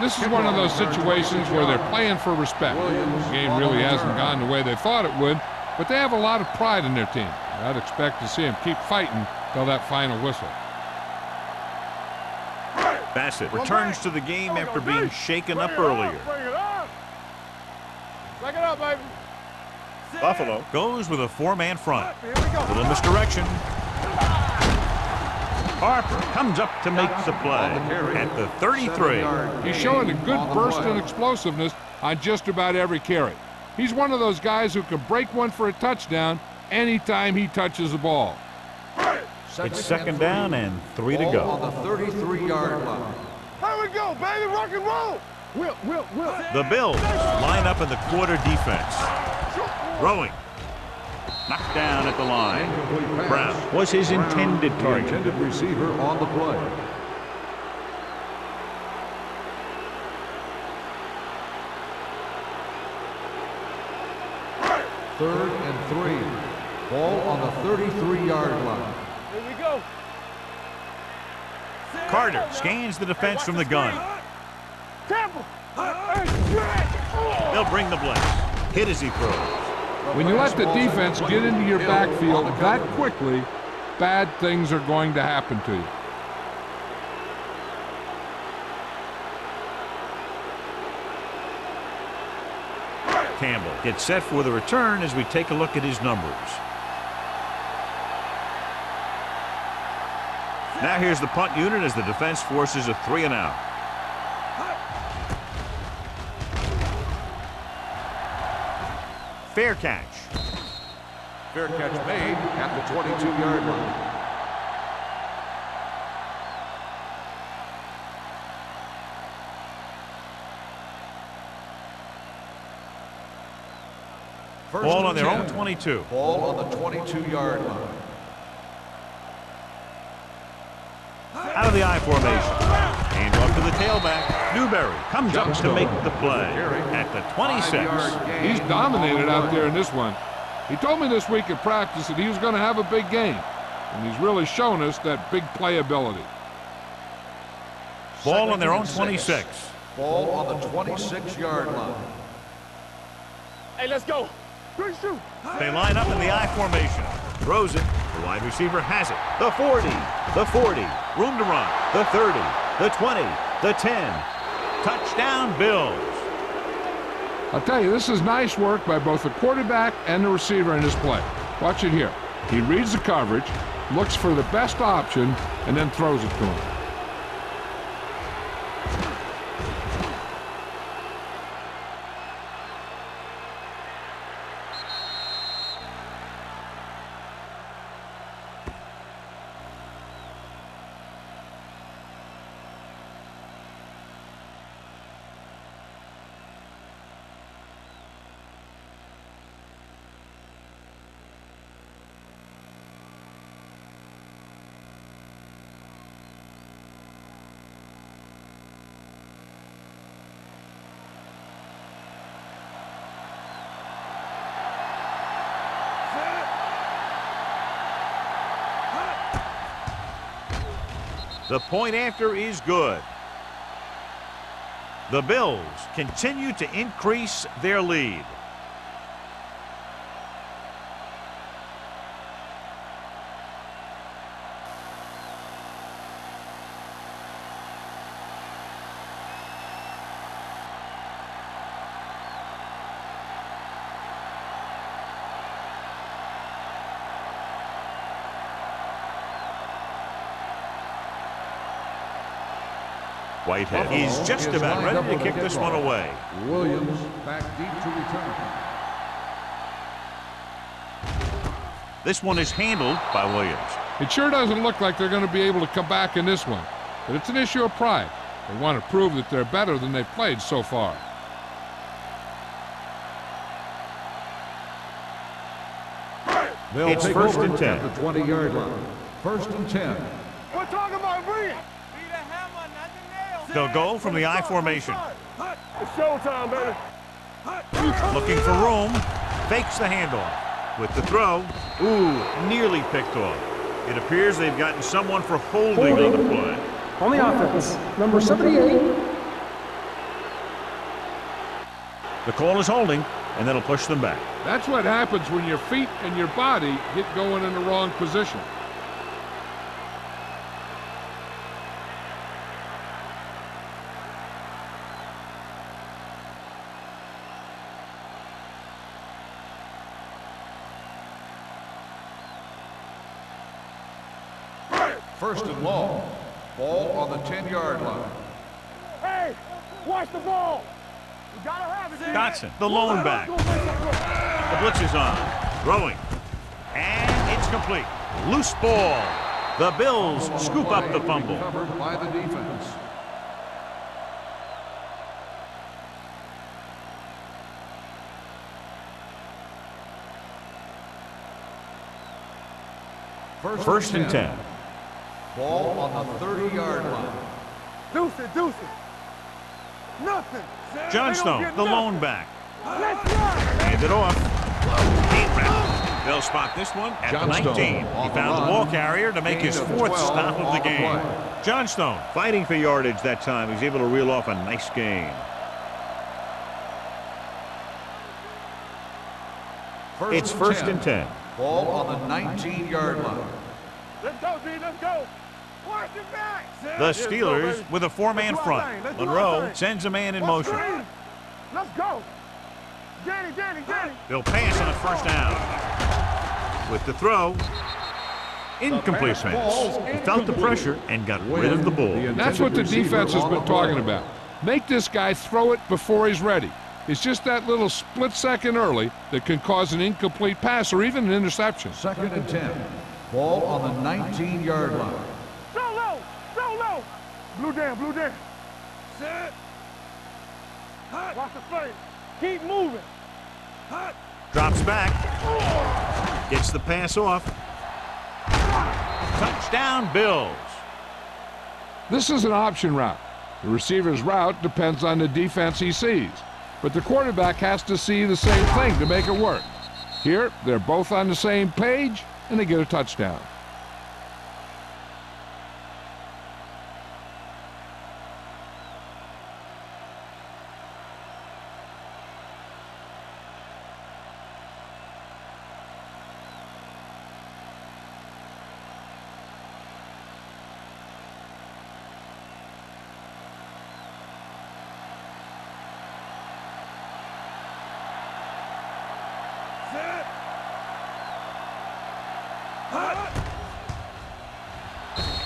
This is one of those situations where they're playing for respect. The game really hasn't gone the way they thought it would, but they have a lot of pride in their team. I'd expect to see them keep fighting till that final whistle. Bassett returns to the game after being shaken up earlier. Break it up, baby. Buffalo goes with a four-man front. Little misdirection. Harper comes up to make the play at the 33. He's showing a good burst and explosiveness on just about every carry. He's one of those guys who can break one for a touchdown anytime he touches the ball. It's second down and 3 to go. On the 33-yard line. Here we go, baby. Rock and roll. Will. The Bills line up in the quarter defense. Throwing. Knocked down at the line. Brown was his intended The target. intended receiver on the play. Third and 3. Ball on the 33-yard line. Here we go. Carter scans the defense from the gun. Temple. They'll bring the blitz. Hit as he throws. When you let the defense get into your backfield that quickly, bad things are going to happen to you. Campbell gets set for the return as we take a look at his numbers. Now here's the punt unit as the defense forces a 3-and-out. Fair catch. Fair catch made at the 22-yard line. First Ball and on their 10. own 22. Ball on the 22-yard line. Out of the I formation. Hand off to the tailback. Newberry comes up to make the play at the 26. He's dominated out there in this one. He told me this week at practice that he was going to have a big game, and he's really shown us that big playability. Ball on their own 26. Ball on the 26-yard line. Hey, let's go. Shoot. They line up in the I formation. Throws it. The wide receiver has it. The 40. The 40. Room to run. The 30. The 20. The 10. Touchdown, Bills. I'll tell you, this is nice work by both the quarterback and the receiver in this play. Watch it here. He reads the coverage, looks for the best option, and then throws it to him. The point after is good. The Bills continue to increase their lead. Whitehead. He's just about ready to kick this one away. Williams back deep to return. This one is handled by Williams. It sure doesn't look like they're going to be able to come back in this one, but it's an issue of pride. They want to prove that they're better than they've played so far. They'll It's take first over and 10. at the 20-yard line. First and 10. We're talking about bringing. They'll go from the I formation. It's showtime, baby. Looking for room. Fakes the handoff. With the throw. Ooh, nearly picked off. It appears they've gotten someone for holding on the play. On the offense, number 78. The call is holding, and that'll push them back. That's what happens when your feet and your body get going in the wrong position. First and long. Ball on the 10-yard line. Hey, watch the ball. You gotta have it. Dotson, the lone back. The blitz is on. Throwing. And it's complete. Loose ball. The Bills scoop up the fumble. Covered by the defense. First and 10. Ball on the 30-yard line. Deuce it. Nothing. Johnstone, the lone back. Let's run. Hand it off. Deep route. They'll spot this one at the 19. He found the ball carrier to make his fourth stop of the game. Johnstone fighting for yardage that time. He's able to reel off a nice gain. It's first and 10. Ball on the 19-yard line. Let's go, D. Let's go. Watch your back. The Steelers with a four-man front. Monroe sends a man in motion. Let's go. Danny. They'll pass on a first down. With the throw. Incomplete pass. He felt the pressure and got rid of the ball. That's what the defense has been talking about. Make this guy throw it before he's ready. It's just that little split second early that can cause an incomplete pass or even an interception. Second and 10. Ball on the 19-yard line. So low. Blue down. Set. Watch the play. Keep moving. Drops back. Gets the pass off. Touchdown, Bills. This is an option route. The receiver's route depends on the defense he sees, but the quarterback has to see the same thing to make it work. Here, they're both on the same page, and they get a touchdown.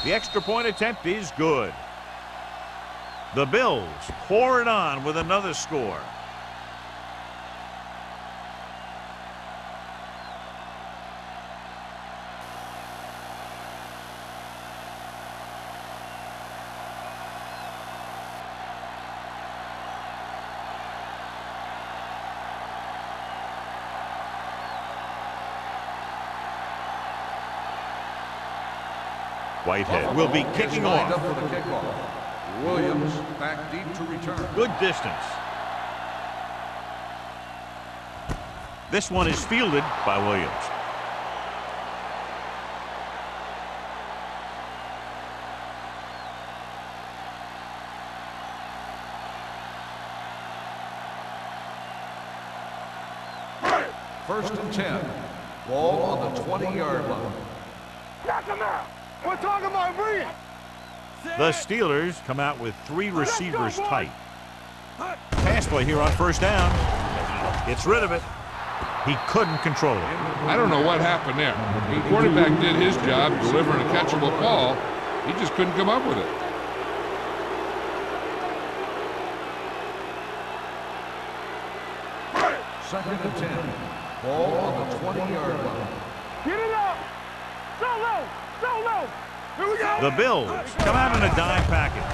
The extra point attempt is good. The Bills pour it on with another score. Whitehead will be kicking off. Up for the kickoff. Williams back deep to return. Good distance. This one is fielded by Williams. First and 10. Ball on the 20-yard line. Knock him out. We're talking about bringing. The Steelers come out with three receivers tight. Pass play here on first down. Gets rid of it. He couldn't control it. I don't know what happened there. The quarterback did his job delivering a catchable ball. He just couldn't come up with it. Second and 10. Ball on the 20-yard line. Get it up. So low. So low. Here we go. The Bills come out in a dime package.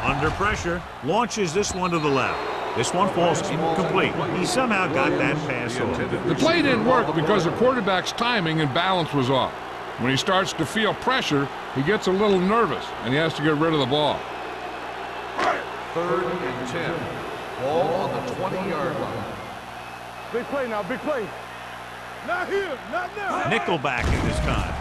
Under pressure, launches this one to the left. This one falls incomplete. He somehow got that pass off. The play didn't work because the quarterback's timing and balance was off. When he starts to feel pressure, he gets a little nervous, and he has to get rid of the ball. Third and 10. Ball on the 20-yard line. Big play now, big play. Not here, not now. Nickelback at this time.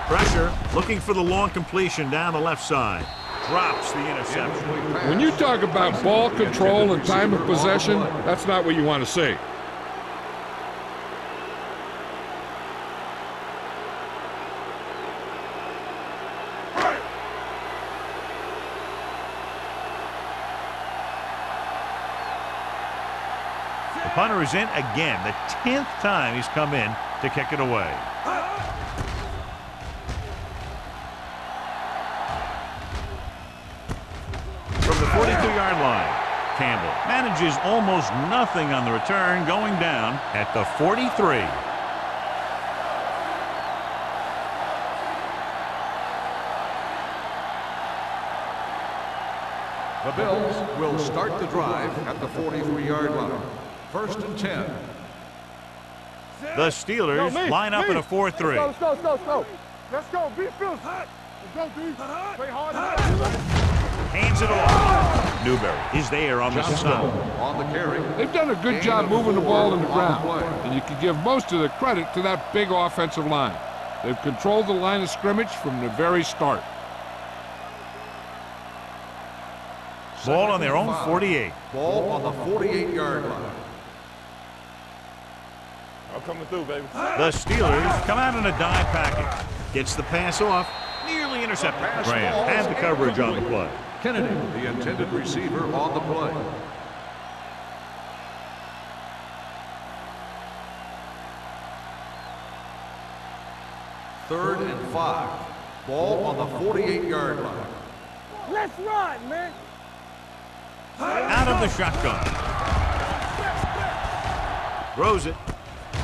Pressure, looking for the long completion down the left side. Drops the interception. When you talk about ball control and time of possession, that's not what you want to see. The punter is in again, the 10th time he's come in to kick it away. From the 42-yard line, Campbell manages almost nothing on the return, going down at the 43. The Bills will start the drive at the 43-yard line. First and 10. The Steelers line up in a 4-3. Let's go, let's go, let's go. Let's go, beat Phillips. Let's go, B. Play hard. Hands it off. Newberry is there on the stop. On the carry. They've done a good job moving the ball in the ground, and you can give most of the credit to that big offensive line. They've controlled the line of scrimmage from the very start. Ball on their own 48. Ball on the 48-yard line. I'm coming through, baby. The Steelers come out in a dime package. Gets the pass off, nearly intercepted. Graham had the coverage on the play. Kennedy, the intended receiver, on the play. Third and 5. Ball on the 48-yard line. Let's run, man. Out of the shotgun. Throws it.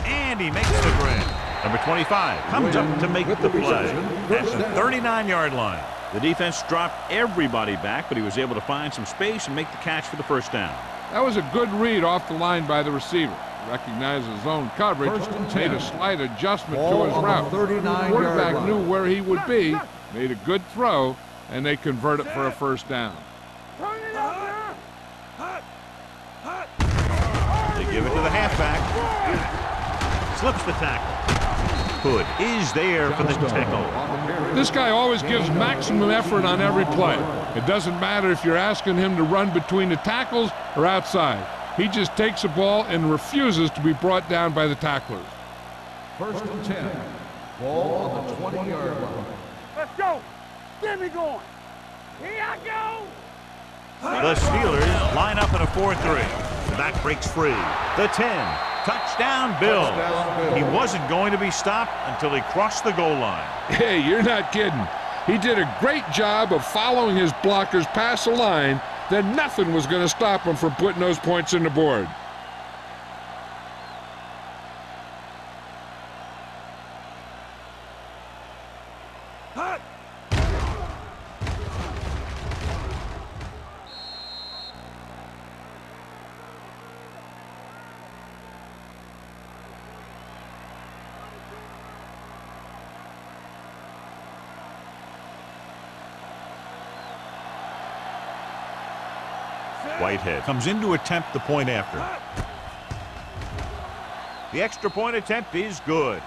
And he makes the grab. Number 25 comes up to make the play at the 39-yard line. The defense dropped everybody back, but he was able to find some space and make the catch for the first down. That was a good read off the line by the receiver. Recognized his zone coverage, made a slight adjustment to his route. The quarterback knew where he would be, made a good throw, and they convert it for a first down. Turn it up there. They give it to the halfback. Slips the tackle. Hood is there for the tackle. This guy always gives maximum effort on every play. It doesn't matter if you're asking him to run between the tackles or outside. He just takes the ball and refuses to be brought down by the tacklers. First and 10. Ball on the 20-yard line. Let's go. Get me going. Here I go. The Steelers line up in a 4-3. The back breaks free. The 10. Touchdown, Bill. He wasn't going to be stopped until he crossed the goal line. Hey, you're not kidding. He did a great job of following his blockers past the line. Then nothing was going to stop him from putting those points in the board. Whitehead comes in to attempt the point after. The extra point attempt is good.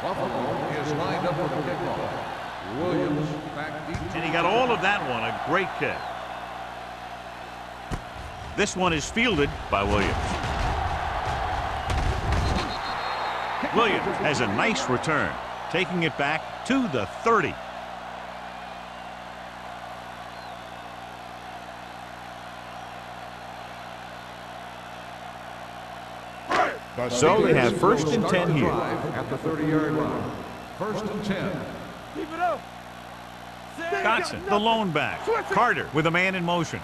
Buffalo is lined up for the kickoff. Williams back deep. And he got all of that one. A great kick. This one is fielded by Williams. Williams has a nice return, taking it back to the 30. So they have first and 10 here. At the 30-yard line. First and 10. Keep it up. Dotson, the lone back. Carter with a man in motion.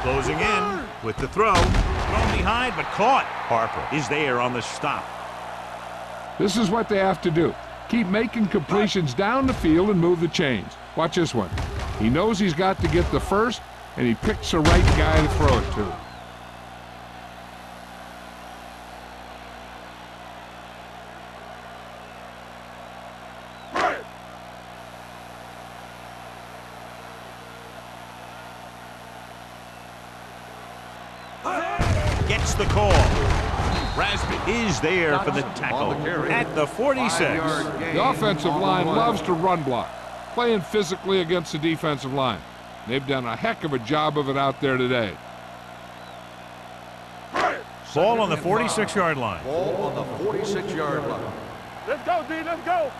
Closing in with the throw. Thrown behind, but caught. Harper is there on the stop. This is what they have to do. Keep making completions down the field and move the chains. Watch this one. He knows he's got to get the first, and he picks the right guy to throw it to. Gets the call. Rasby is there for the tackle at the 46. The offensive line loves to run block, playing physically against the defensive line. They've done a heck of a job of it out there today. Ball on the 46-yard line. Ball on the 46-yard line. Let's go, D. Let's go.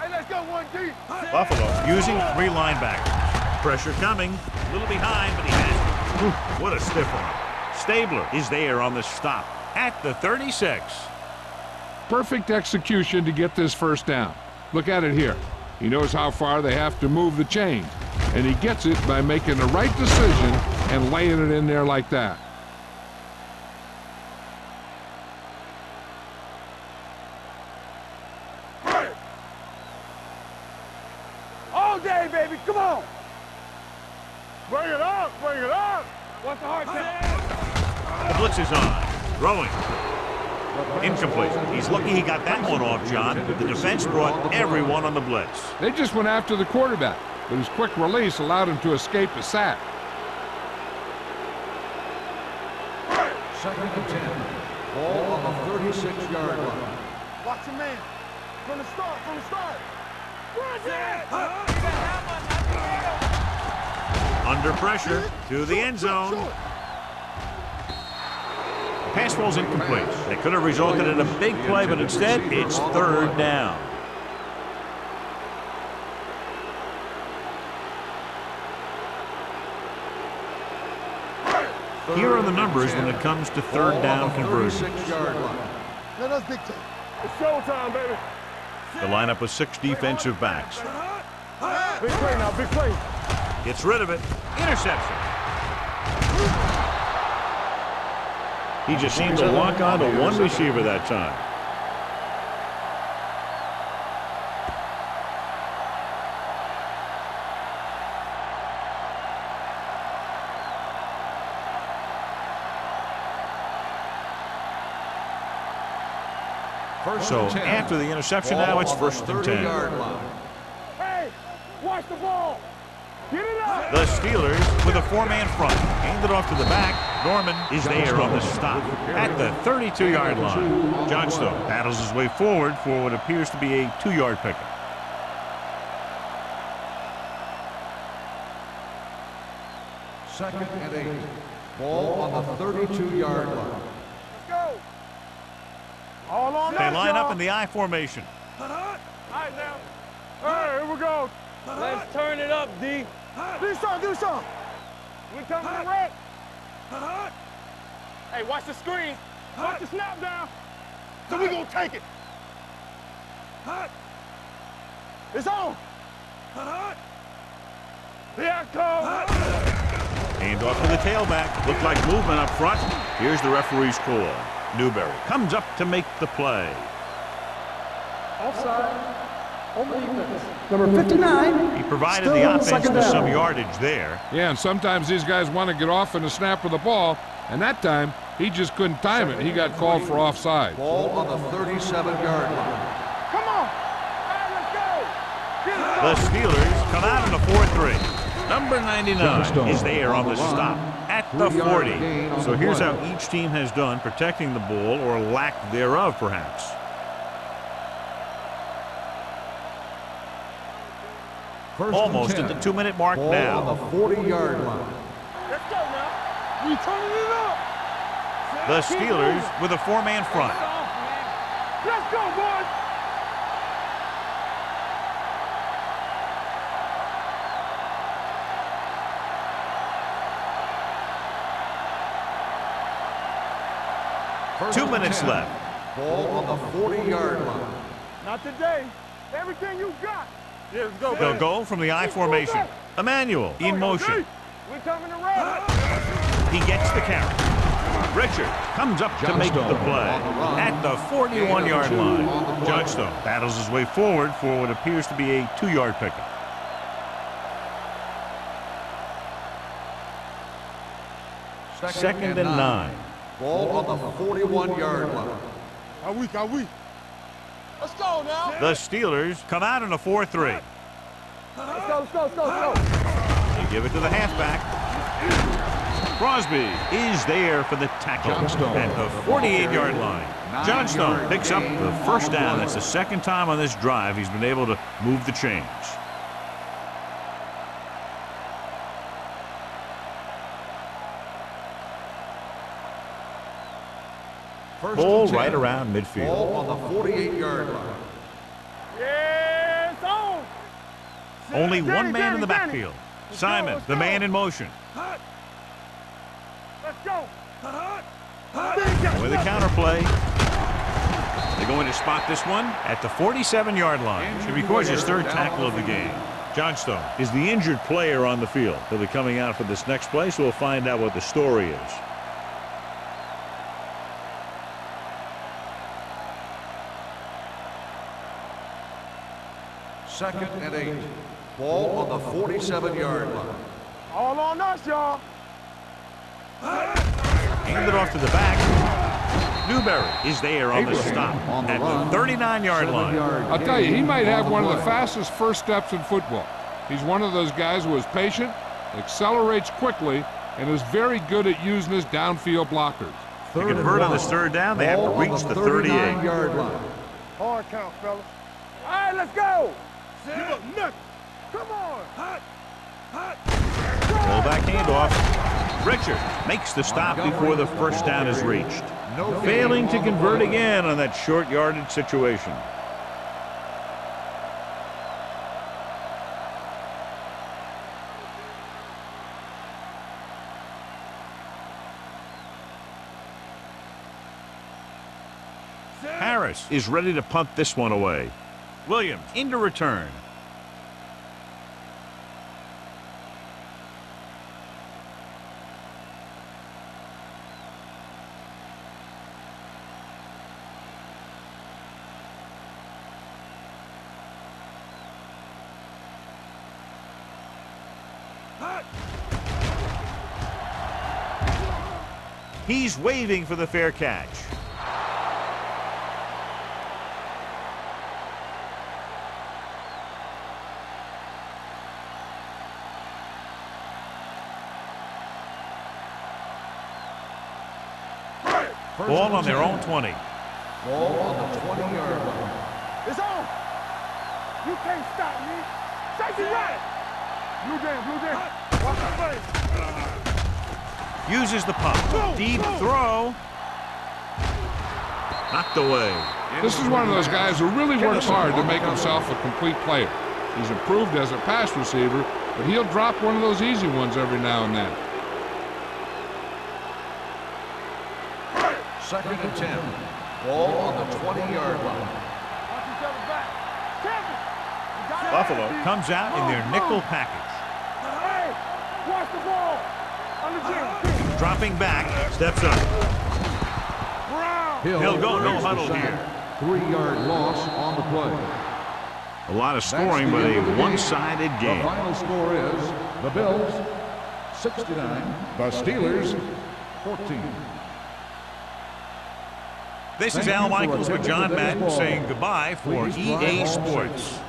Hey, let's go, 1D. Buffalo using 3 linebackers. Pressure coming. A little behind, but he has it. What a stiff one. Stabler is there on the stop at the 36. Perfect execution to get this first down. Look at it here. He knows how far they have to move the chains, and he gets it by making the right decision and laying it in there like that. All day, baby. Come on. Bring it up. Bring it up. What's the hard time? The blitz is on. Throwing. Incomplete. He's lucky he got that one off, John. The defense brought everyone on the blitz. They just went after the quarterback, but his quick release allowed him to escape a sack. Second and 10. Ball on the 36-yard line. Watch your man. From the start. From the start. Under pressure to the end zone. Pass rolls incomplete. They could have resulted in a big play, but instead it's third down. Here are the numbers when it comes to third down conversions. Let us dictate. It's showtime, baby. The lineup of 6 defensive backs. Big play now, big play. Gets rid of it. Interception. He just seemed to lock on to one receiver that time. So after the interception, now it's first and 10. Hey, watch the ball. Get it up. The Steelers with a 4-man front. Hand it off to the back. Norman is there on the stop at the 32-yard line. Johnstone battles his way forward for what appears to be a 2-yard pickup. Second and 8. Ball on the 32-yard line. Let's go. All on They line up in the I formation. All right, now. Hey, here we go. Let's turn it up, D. Do something, do something. We come to the wreck. Hey, watch the screen. Watch the snap down. So we gonna take it. It's on. Here I come. Hand off to the tailback. Looked like movement up front. Here's the referee's call. Newberry comes up to make the play. Offside. On the defense. Number 59. He provided Still the on offense second with down. some yardage there. Yeah, and sometimes these guys want to get off in the snap of the ball, and that time he just couldn't time it. He got called for offside. Ball on the 37-yard line. Come on. All right, let's go. Get it The up. Steelers come out in a 4-3. Number 99 is there on the stop at the 40. So here's how each team has done protecting the ball, or lack thereof, perhaps. Almost at the 2-minute mark Ball now. on the 40-yard line. Let's go now. We turning it up. The Steelers with a 4-man front. Let's go, boys. First 2 and minutes 10. left. Ball on the 40-yard line. Not today. Everything you got. Yeah, let's go, They'll go from the I formation. Emmanuel in motion. We're coming around. He gets the carry. Richard comes up to make the play at the 41-yard line. Johnstone battles his way forward for what appears to be a 2-yard pickup. Second and 9. Ball on the 41-yard line. How we? Let's go now. The Steelers come out in a 4-3. Let's go. They give it to the halfback. Crosby is there for the tackle Johnstone. at the 48-yard line. Johnstone picks up the first down. That's the second time on this drive he's been able to move the chains. Ball right around midfield. Ball on the 48-yard line. Yeah, it's on. Only one man in the Danny. backfield. Simon, the man in motion. Let's go. With a counterplay. They're going to spot this one at the 47-yard line. Should be his third tackle of the game. Johnstone is the injured player on the field. He'll be coming out for this next play, so we'll find out what the story is. Second and 8. Ball on the 47-yard line. All on us, y'all. Hand it off to the back. Newberry is there on the stop at the 39-yard line. I'll tell you, he might have one of the fastest first steps in football. He's one of those guys who is patient, accelerates quickly, and is very good at using his downfield blockers. To convert on this third down, they have to reach the 38. Yard line. Hard count, fellas. All right, let's go. Give up nothing. Come on. Fullback handoff. Richard makes the stop before the first down is reached. Failing to convert again on that short yardage situation. Harris is ready to punt this one away. Williams into return. He's waving for the fair catch. Ball on their own 20. Ball on the 20-yard line. It's on. You can't stop me. Safety right. Blue jam. Watch the face. Uses the pump. Deep throw. Knocked away. This is one of those guys who really works hard to make himself a complete player. He's improved as a pass receiver, but he'll drop one of those easy ones every now and then. Second and 10. Ball on the 20-yard line. Watch each other back. Kevin. Buffalo comes out in their nickel package. Hey, watch the ball. On the gym. Dropping back, steps up. He'll go no huddle here. 3-yard loss on the play. A lot of scoring, but a one-sided The game. final score is the Bills 69, the Steelers 14. This is Al Michaels with John Madden saying goodbye for EA Sports.